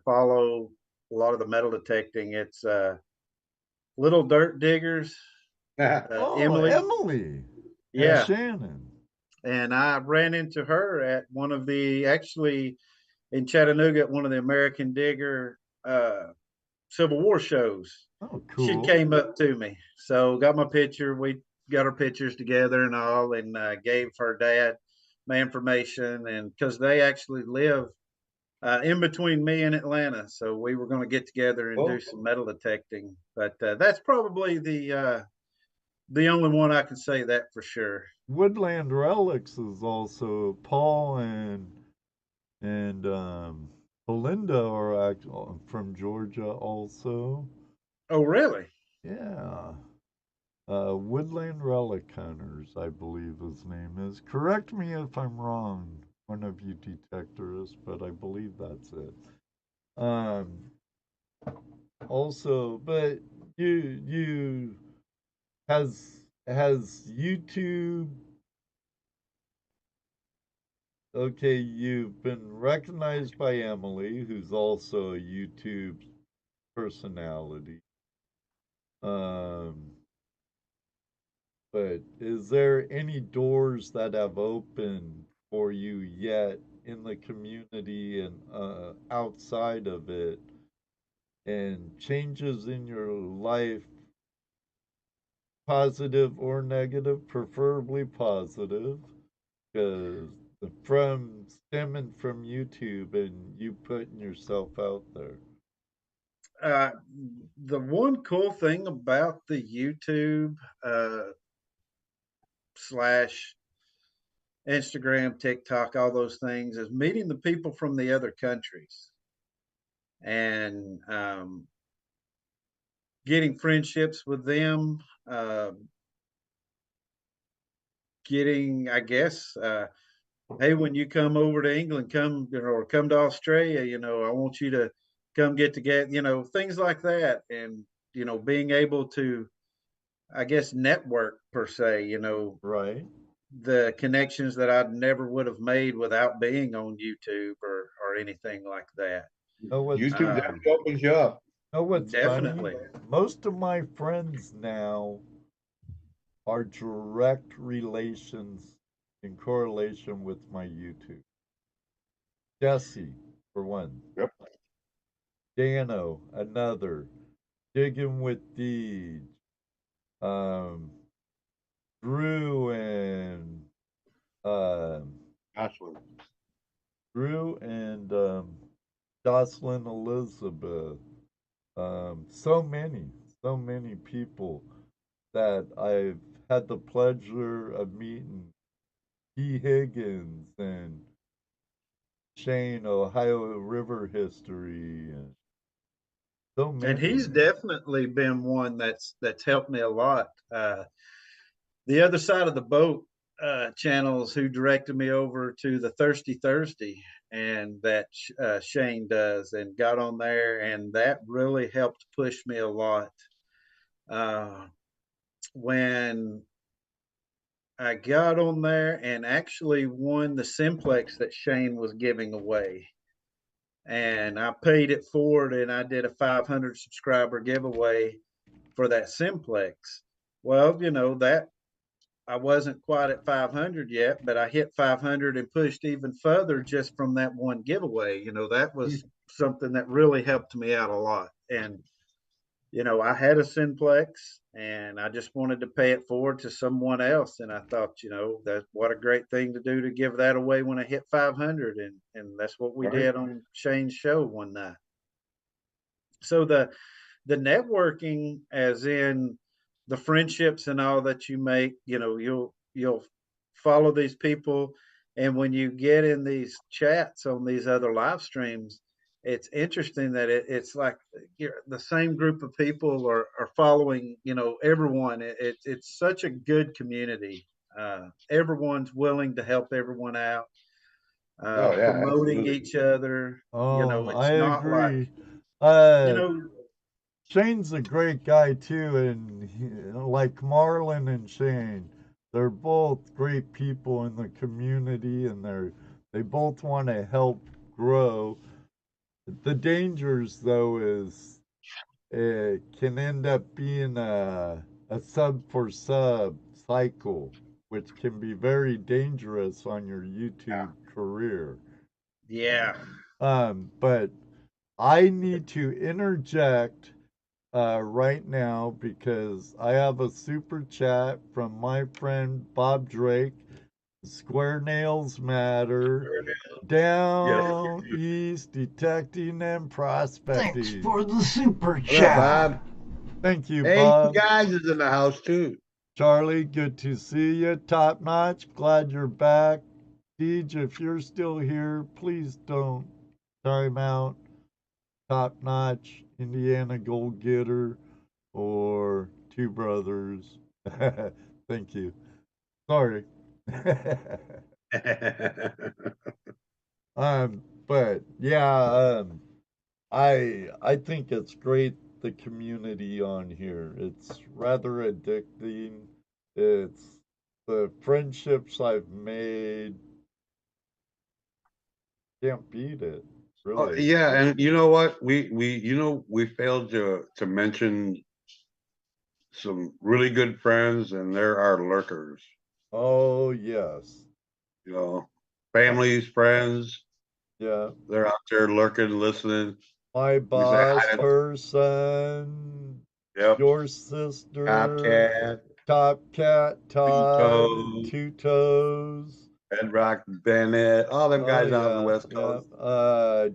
follow a lot of the metal detecting. It's Little Dirt Diggers. Emily. Emily. Yeah. Shannon. And I ran into her at one of the, actually in Chattanooga, at one of the American Digger Civil War shows. Oh, cool. She came up to me. So got my picture. We got our pictures together and all, and gave her dad my information. And because they actually live in between me and Atlanta. So we were going to get together and do some metal detecting. But that's probably the only one I can say that for sure. Woodland Relics is also Paul and Belinda are from Georgia also. Oh, really? Yeah. Woodland Relic Hunters, I believe his name is. Correct me if I'm wrong, one of you detectorists, but I believe that's it. Also, but you has YouTube. Okay, you've been recognized by Emily, who's also a YouTube personality. But is there any doors that have opened for you yet in the community and outside of it, and changes in your life, positive or negative, preferably positive, because from stemming from YouTube and you putting yourself out there? The one cool thing about the YouTube slash Instagram, TikTok, all those things, is meeting the people from the other countries and getting friendships with them. getting, I guess, hey, when you come over to England, or come to Australia, I want you to come get together, things like that. And, being able to, I guess, network per se, Right. the connections that I never would have made without being on YouTube or anything like that. Know what's YouTube Uh, definitely opens you up. know what's Definitely. funny? Most of my friends now are direct relations in correlation with my YouTube. Jesse, for one. Yep. Dano, another. Digging with Deej. Um, Drew and Jocelyn. Drew and Jocelyn Elizabeth. So many people that I've had the pleasure of meeting. T. Higgins and Shane, Ohio River History, and so And many. he's definitely been one that's helped me a lot. The Other Side of the Boat channels, who directed me over to the Thirsty Thursday, and that Shane does, and got on there, and that really helped push me a lot. When I got on there and actually won the simplex that Shane was giving away, and I paid it forward, and I did a 500 subscriber giveaway for that simplex. Well, that I wasn't quite at 500 yet, but I hit 500 and pushed even further just from that one giveaway. That was something that really helped me out a lot. And, I had a simplex and I just wanted to pay it forward to someone else. And I thought, that what a great thing to do, to give that away when I hit 500. And that's what we did on Shane's show one night. So the networking, as in the friendships and all that you make, you'll follow these people, and when you get in these chats on these other live streams, it's interesting that it's like the same group of people are following, everyone. It's such a good community. Everyone's willing to help everyone out, promoting absolutely. each other. It's I not like, agree. you know, Shane's a great guy too, and like Marlon and Shane, they're both great people in the community, and they both want to help grow. The dangers, though, is it can end up being a sub for sub cycle, which can be very dangerous on your YouTube career. yeah. But I need to interject right now because I have a super chat from my friend Bob Drake. Square nails matter. Down east, detecting and prospecting. Thanks for the super What up, chat. Bob? Thank you, Hey, Bob. you guys is in the house too. Charlie, good to see you. Top notch. Glad you're back. Deej, if you're still here, please don't time out. Top notch, Indiana Gold Getter, or Two Brothers. Thank you. Sorry. But yeah, I think it's great, the community on here. It's rather addicting. It's the friendships I've made. Can't beat it, really. Yeah, and you know what? We failed to mention some really good friends, and there are lurkers. Oh yes. Families, friends. Yeah. They're out there lurking, listening. My boss person. Yep. Your sister. Top Cat, Todd, Two Toes. Bedrock Bennett, all them guys out on the West Coast.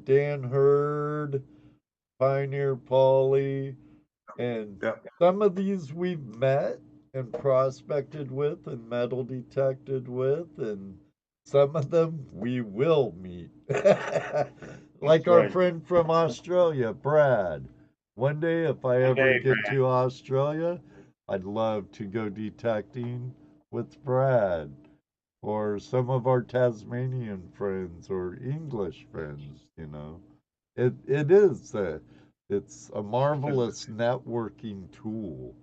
Dan Hurd, Pioneer Pauly, and some of these we've met and prospected with and metal detected with, and some of them we will meet. Like our friend from Australia, Brad. One day, if I ever get to Australia, I'd love to go detecting with Brad or some of our Tasmanian friends or English friends, you know. It's a marvelous networking tool.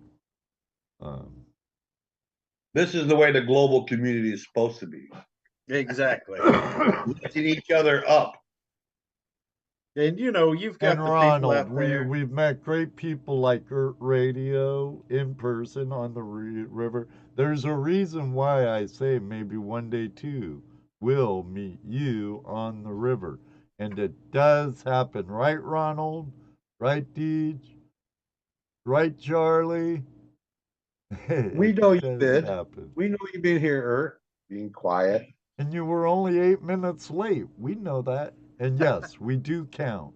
This is the way the global community is supposed to be. Exactly. Lifting each other up. And you know, you've got And the people Ronald, out there. we've met great people like Ert Radio in person on the river. There's a reason why I say maybe one day too we'll meet you on the river. And it does happen, right, Ronald? Right, Deej? Right, Charlie? We know you It does did. happen. We know you've been here, Ert, being quiet. And you were only 8 minutes late. We know that. And yes, we do count.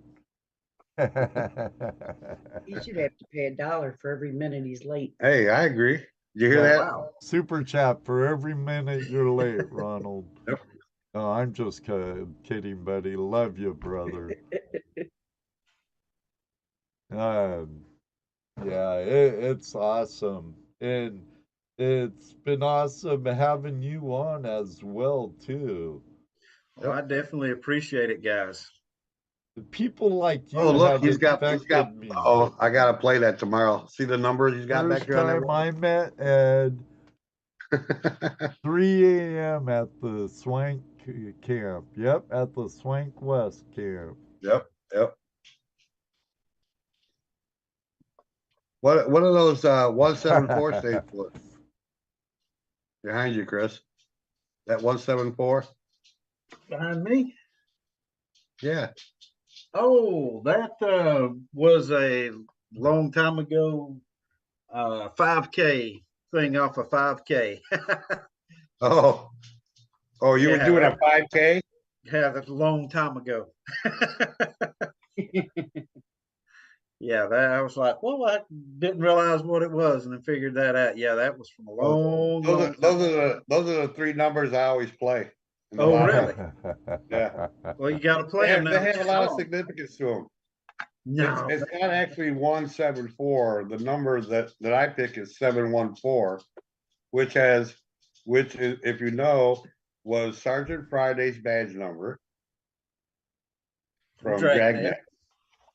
He should have to pay $1 for every minute he's late. Hey, I agree. You hear that? Wow. Super chat for every minute you're late, Ronald. Yep. No, I'm just kidding, buddy. Love you, brother. Yeah, it's awesome. And it's been awesome having you on as well, too. Well, I definitely appreciate it, guys. The people like you Oh, look, have he's got. affected me. Oh, I gotta play that tomorrow. See the numbers he's got First back there on time I met Ed, that 3 a.m. at the Swank camp. Yep, at the Swank West camp. Yep. What are those 174 states for? Behind you, Chris. That 174? Behind me? Yeah. Oh, that was a long time ago 5K thing off of 5K. Oh, you were doing a 5K? Yeah, that's a long time ago. Yeah, that I was like, well, I didn't realize what it was, and then figured that out. Yeah, that was from a long. Those are the three numbers I always play. Oh, really? Yeah. Well, you got to play them now. They have a lot of significance to them. No, It's not actually 174. The number that I pick is 714, which is, if you know, was Sergeant Friday's badge number from Dragnet,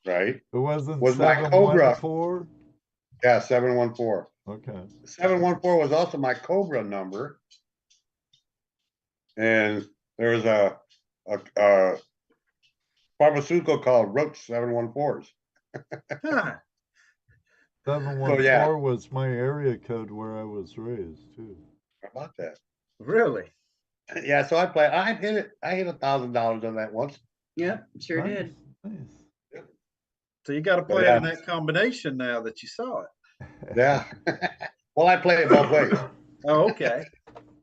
right? It wasn't Was my Cobra. 714? Yeah, 714. Okay. 714 was also my Cobra number. And there was a pharmaceutical called Roach 714s. huh. 714 was my area code where I was raised too. How about that? Really? Yeah, so I hit it. I hit $1,000 on that once. Yep, sure Nice, did. nice. So you got to play it in that combination now that you saw it. Yeah. Well, I play it both ways. Oh, okay.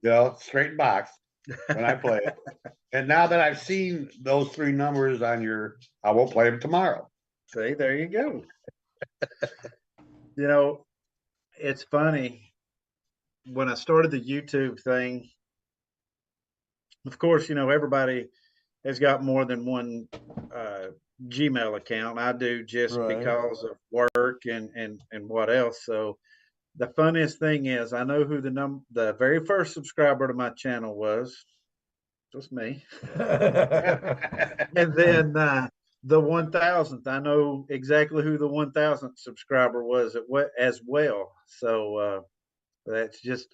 You know, straight box when I play it. And now that I've seen those three numbers on I won't play them tomorrow. See, there you go. You know, it's funny. When I started the YouTube thing, of course, you know, everybody has got more than one Gmail account. I do just because of work and what else. So the funniest thing is I know who the very first subscriber to my channel was. Just me. And then the 1000th, I know exactly who the 1000th subscriber was as well. So that's just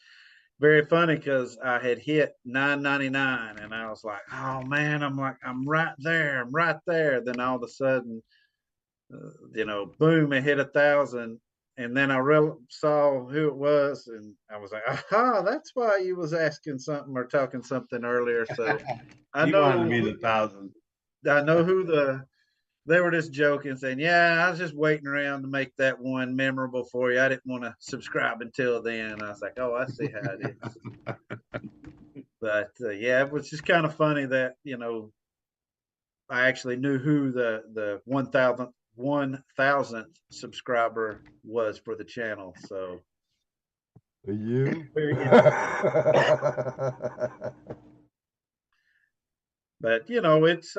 very funny because I had hit 999 and I was like, oh man, I'm right there. Then all of a sudden, you know, boom, it hit 1,000. And then I saw who it was, and I was like, aha, that's why you was asking something or talking something earlier. So I You know wanted to be the 1,000. I know who they were just joking, saying, yeah, I was just waiting around to make that one memorable for you. I didn't want to subscribe until then. I was like, oh, I see how it is. But yeah, it was just kind of funny that, you know, I actually knew who the 1,000th subscriber was for the channel. So you? But you know, it's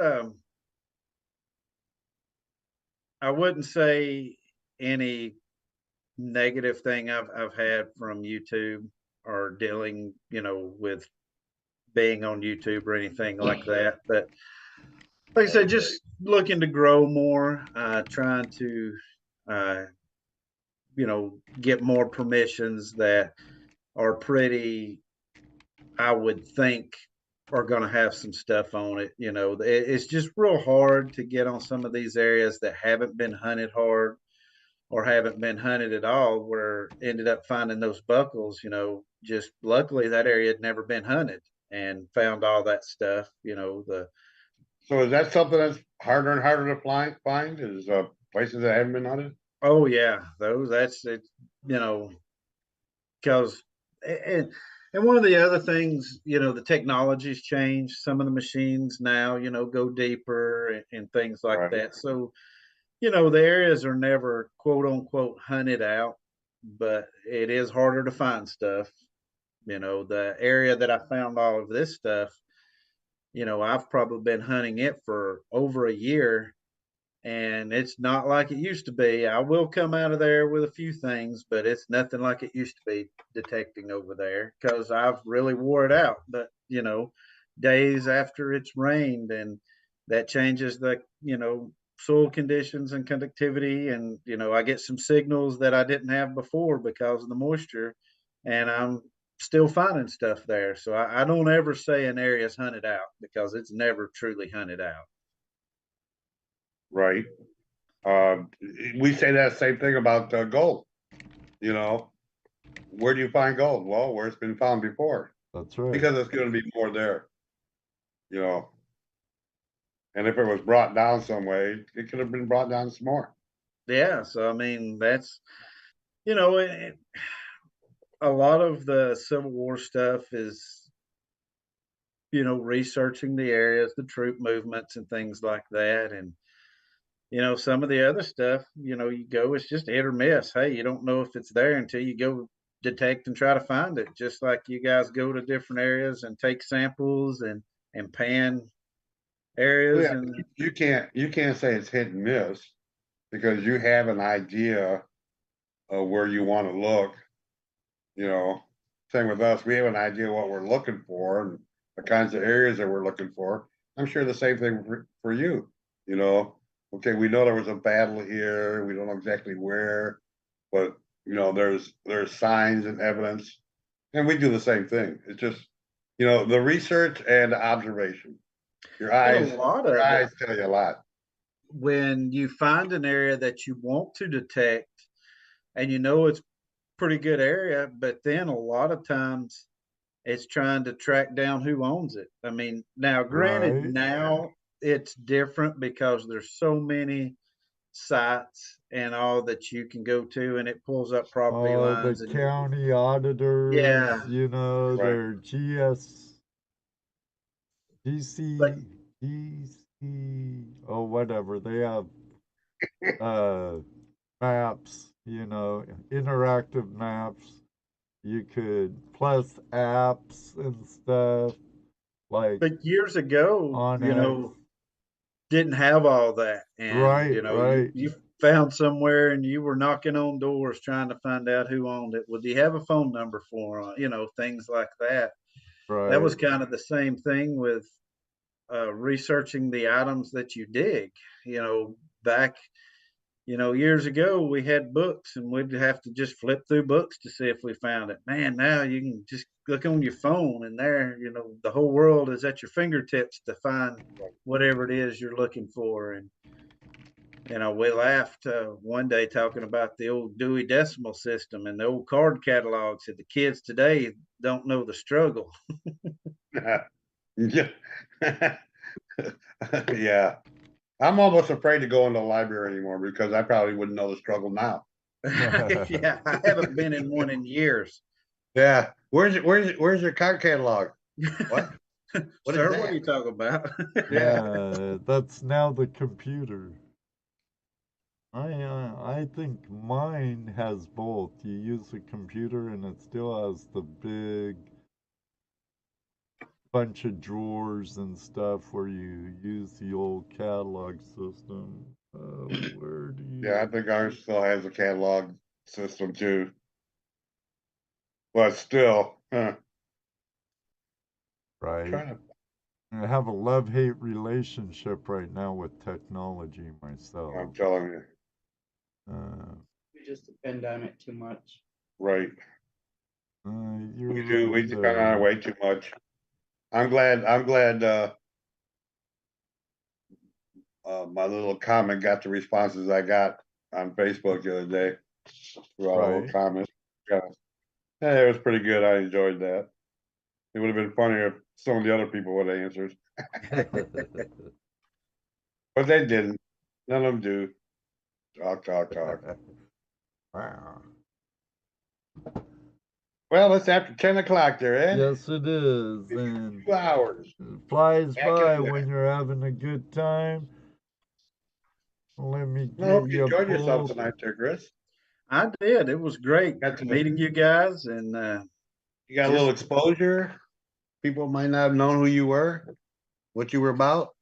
I wouldn't say any negative thing I've had from YouTube or dealing, with being on YouTube or anything like that. But like I said, just looking to grow more, trying to, uh, get more permissions that are pretty, I would think, are going to have some stuff on it. It's just real hard to get on some of these areas that haven't been hunted hard or haven't been hunted at all, where ended up finding those buckles, just luckily that area had never been hunted and found all that stuff, So is that something that's harder and harder to find is places that haven't been hunted? oh yeah, that's it, because and one of the other things, the technology's changed. Some of the machines now, go deeper and things like Right. that. So, the areas are never quote unquote hunted out, but it is harder to find stuff. The area that I found all of this stuff, I've probably been hunting it for over a year, and it's not like it used to be. I will come out of there with a few things, but it's nothing like it used to be detecting over there because I've really wore it out. But, days after it's rained, and that changes the, soil conditions and conductivity. And, I get some signals that I didn't have before because of the moisture, and I'm still finding stuff there. So I don't ever say an area is hunted out because it's never truly hunted out. Right. We say that same thing about gold. Where do you find gold? Well, where it's been found before. That's right. Because it's going to be more there. And if it was brought down some way, it could have been brought down some more. Yeah. So, I mean, that's, a lot of the Civil War stuff is, researching the areas, the troop movements and things like that. And, some of the other stuff, you go, it's just hit or miss. Hey, you don't know if it's there until you go detect and try to find it. Just like you guys go to different areas and take samples and pan areas. Yeah, And you can't say it's hit and miss because you have an idea of where you want to look. Same with us. We have an idea what we're looking for and the kinds of areas that we're looking for. I'm sure the same thing for you. Okay, we know there was a battle here. We don't know exactly where, but there's signs and evidence, and we do the same thing. It's just the research and the observation. Your eyes tell you a lot. When you find an area that you want to detect, and it's pretty good area, but then a lot of times it's trying to track down who owns it. I mean, now granted, now it's different because there's so many sites and all that you can go to, and it pulls up property lines. The county auditors, yeah, their GC, oh, whatever. They have maps, interactive maps. You could plus apps and stuff. But years ago, didn't have all that. And, you found somewhere and you were knocking on doors trying to find out who owned it. Well, do you have a phone number for them? Things like that. Right. That was kind of the same thing with researching the items that you dig. Back, years ago, we had books and we'd have to just flip through books to see if we found it. Man, now you can just look on your phone and there, the whole world is at your fingertips to find whatever it is you're looking for. And, we laughed one day talking about the old Dewey Decimal System and the old card catalogs that the kids today don't know the struggle. Yeah. Yeah. I'm almost afraid to go in the library anymore because I probably wouldn't know the struggle now. Yeah, I haven't been in one in years. Yeah. Where's your card catalog? What? Sir, what are you talking about? Yeah, that's now the computer. I think mine has both. You use the computer and it still has the big bunch of drawers and stuff where you use the old catalog system. Where do you? Yeah, I think ours still has a catalog system too. But still, right. I have a love-hate relationship right now with technology myself. I'm telling you. We just depend on it too much. Right. We do. We depend on it way too much. I'm glad my little comment got the responses I got on Facebook the other day. Little comments. Yeah. Hey, it was pretty good. I enjoyed that. It would have been funnier if some of the other people would have answered. But they didn't. None of them do. Talk. Wow. Well, it's after 10 o'clock there, eh? Yes, it is. And 2 hours. It flies by when you're having a good time. Let me I hope get you you enjoyed yourself pulled. tonight there, Chris. I did. It was great meeting you guys, and you got a little exposure. People might not have known who you were, what you were about.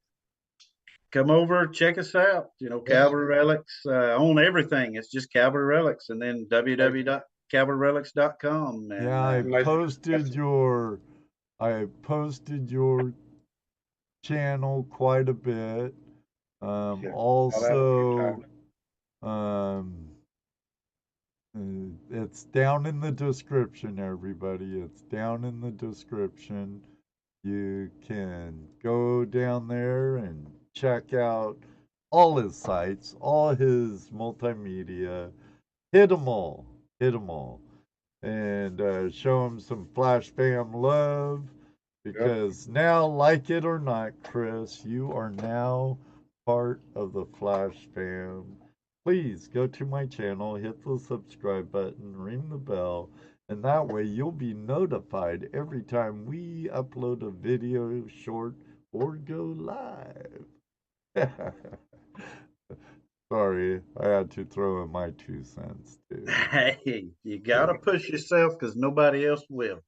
Come over, check us out. You know, Calvary Relics on everything. It's just Calvary Relics, and then www.calvaryrelics.com. And, yeah, I posted your channel quite a bit. Also, it's down in the description, everybody. It's down in the description. You can go down there and check out all his sites, all his multimedia. Hit them all. And show him some Flash Fam love. Because now, like it or not, Chris, you are now part of the Flash Fam. Please go to my channel, hit the subscribe button, ring the bell, and that way you'll be notified every time we upload a video, short, or go live. Sorry, I had to throw in my 2 cents too. Hey, you gotta push yourself because nobody else will.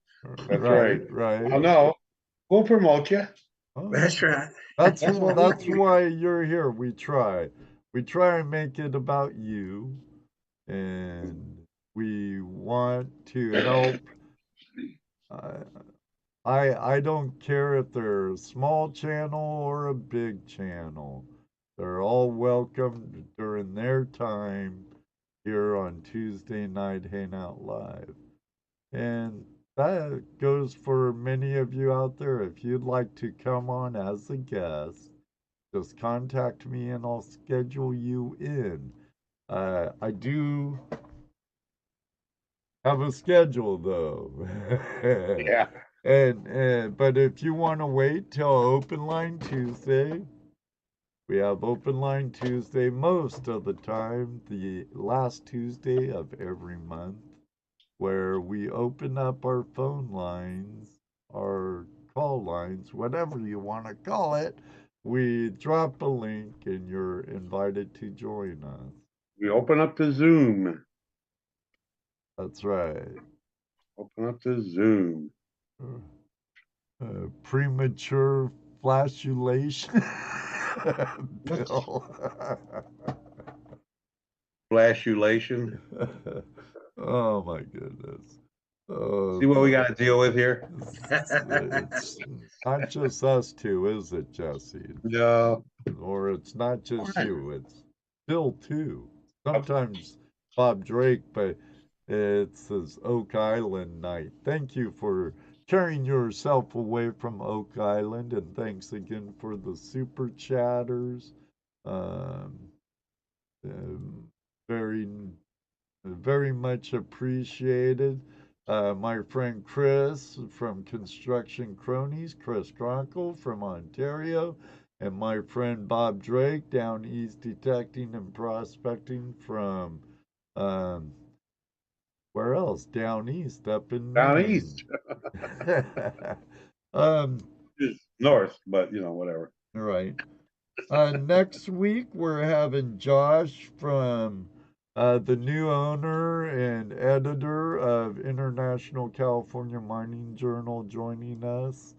That's right. Oh no, we'll promote you. Oh, that's right. That's why you're here. We try and make it about you, and we want to help. I don't care if they're a small channel or a big channel. They're all welcome during their time here on Tuesday Night Hangout Live. And that goes for many of you out there. If you'd like to come on as a guest, just contact me and I'll schedule you in. I do have a schedule though. Yeah. But if you want to wait till Open Line Tuesday, we have Open Line Tuesday most of the time, the last Tuesday of every month, where we open up our phone lines, our call lines, whatever you want to call it. We drop a link and you're invited to join us. We open up the Zoom. That's right. Open up the Zoom. Premature flashulation. Bill. Flashulation. Oh my goodness. See what we got to deal with here? It's not just us two, is it, Jesse? No. Or it's not just you, it's Bill too. Sometimes Bob Drake, but it's his Oak Island night. Thank you for carrying yourself away from Oak Island, and thanks again for the super chatters. Very, very much appreciated. My friend Chris from Construction Cronies, Chris Chronicle from Ontario, and my friend Bob Drake down east detecting and prospecting from where else? Down east, up in down Maine. East. Just north, but whatever. Right. Next week we're having Josh from the new owner and editor of International California Mining Journal joining us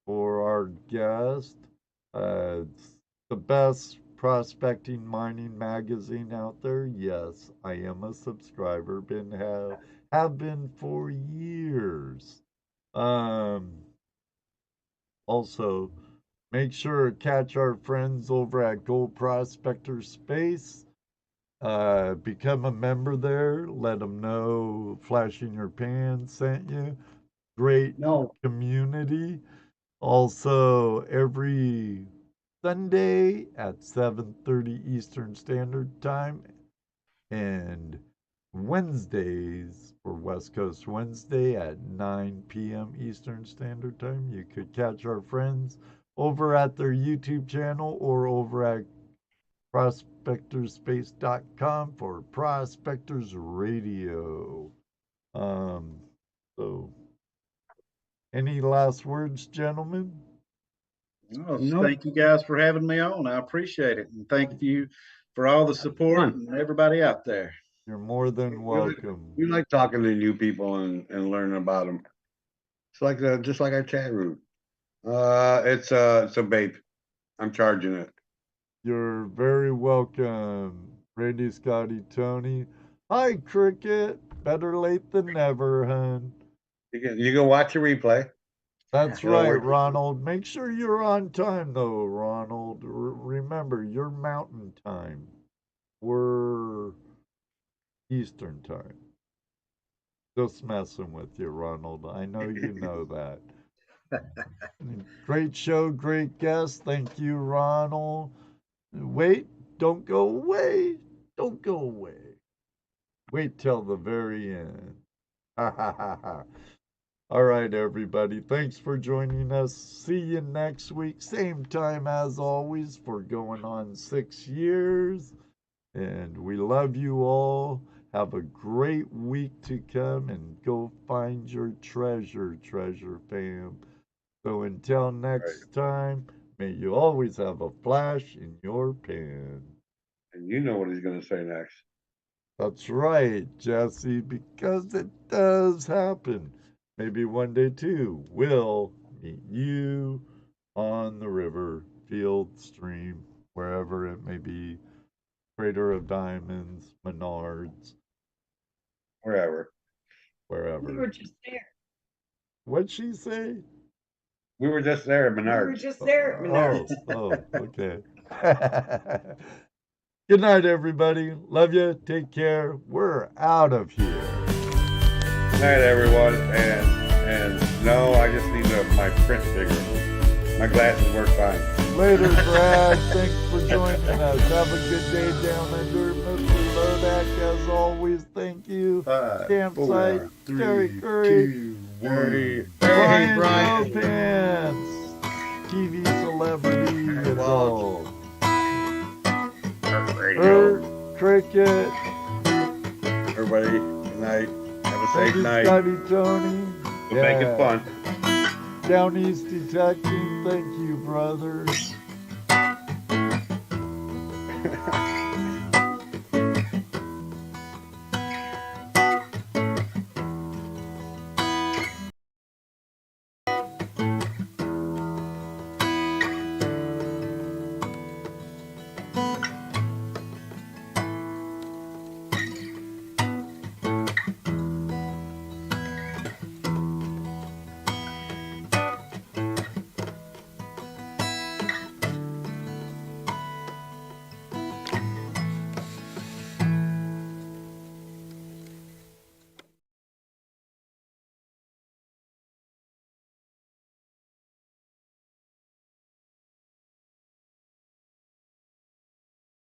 for our guest. It's the best prospecting mining magazine out there? Yes, I am a subscriber. Have been for years. Also, make sure to catch our friends over at Gold Prospectors Space. Become a member there. Let them know Flashing Your Pan sent you. Great community. Also, every Sunday at 7:30 Eastern Standard Time and Wednesdays for West Coast Wednesday at 9 p.m. Eastern Standard Time. You could catch our friends over at their YouTube channel or over at prospectorspace.com for Prospectors Radio. So, any last words, gentlemen? Thank you guys for having me on. I appreciate it. And thank you for all the support and everybody out there. You're more than welcome. We like talking to new people and learning about them. It's like just like our chat room. It's a vape. I'm charging it. You're very welcome, Randy, Scotty, Tony. Hi, Cricket. Better late than never, hun. You can watch a replay. That's right, Ronald. Make sure you're on time, though, Ronald. Remember, you're Mountain Time. We're Eastern Time. Just messing with you, Ronald. I know you know that. Great show, great guest. Thank you, Ronald. Wait, don't go away. Don't go away. Wait till the very end. Ha ha ha ha. All right, everybody. Thanks for joining us. See you next week. Same time as always for going on 6 years. And we love you all. Have a great week to come and go find your treasure, fam. So until next time, may you always have a flash in your pan. And you know what he's going to say next. That's right, Jesse, because it does happen. Maybe one day, too, we'll meet you on the river, field, stream, wherever it may be. Crater of Diamonds, Menards. Wherever. We were just there. What'd she say? We were just there at Menards. We were just there at Menards. Okay. Good night, everybody. Love you. Take care. We're out of here. Good night, everyone. And no, I just need my print bigger. My glasses work fine. Later, Brad. Thanks for joining us. Have a good day down under. Mr. Lodak, as always, thank you. Campsite, Terry Curry, Brian Pants, TV celebrity, and all. Cricket. Everybody, good night. Have a safe night. Scotty, Tony. We'll make it fun. Down East Detecting, thank you, brother.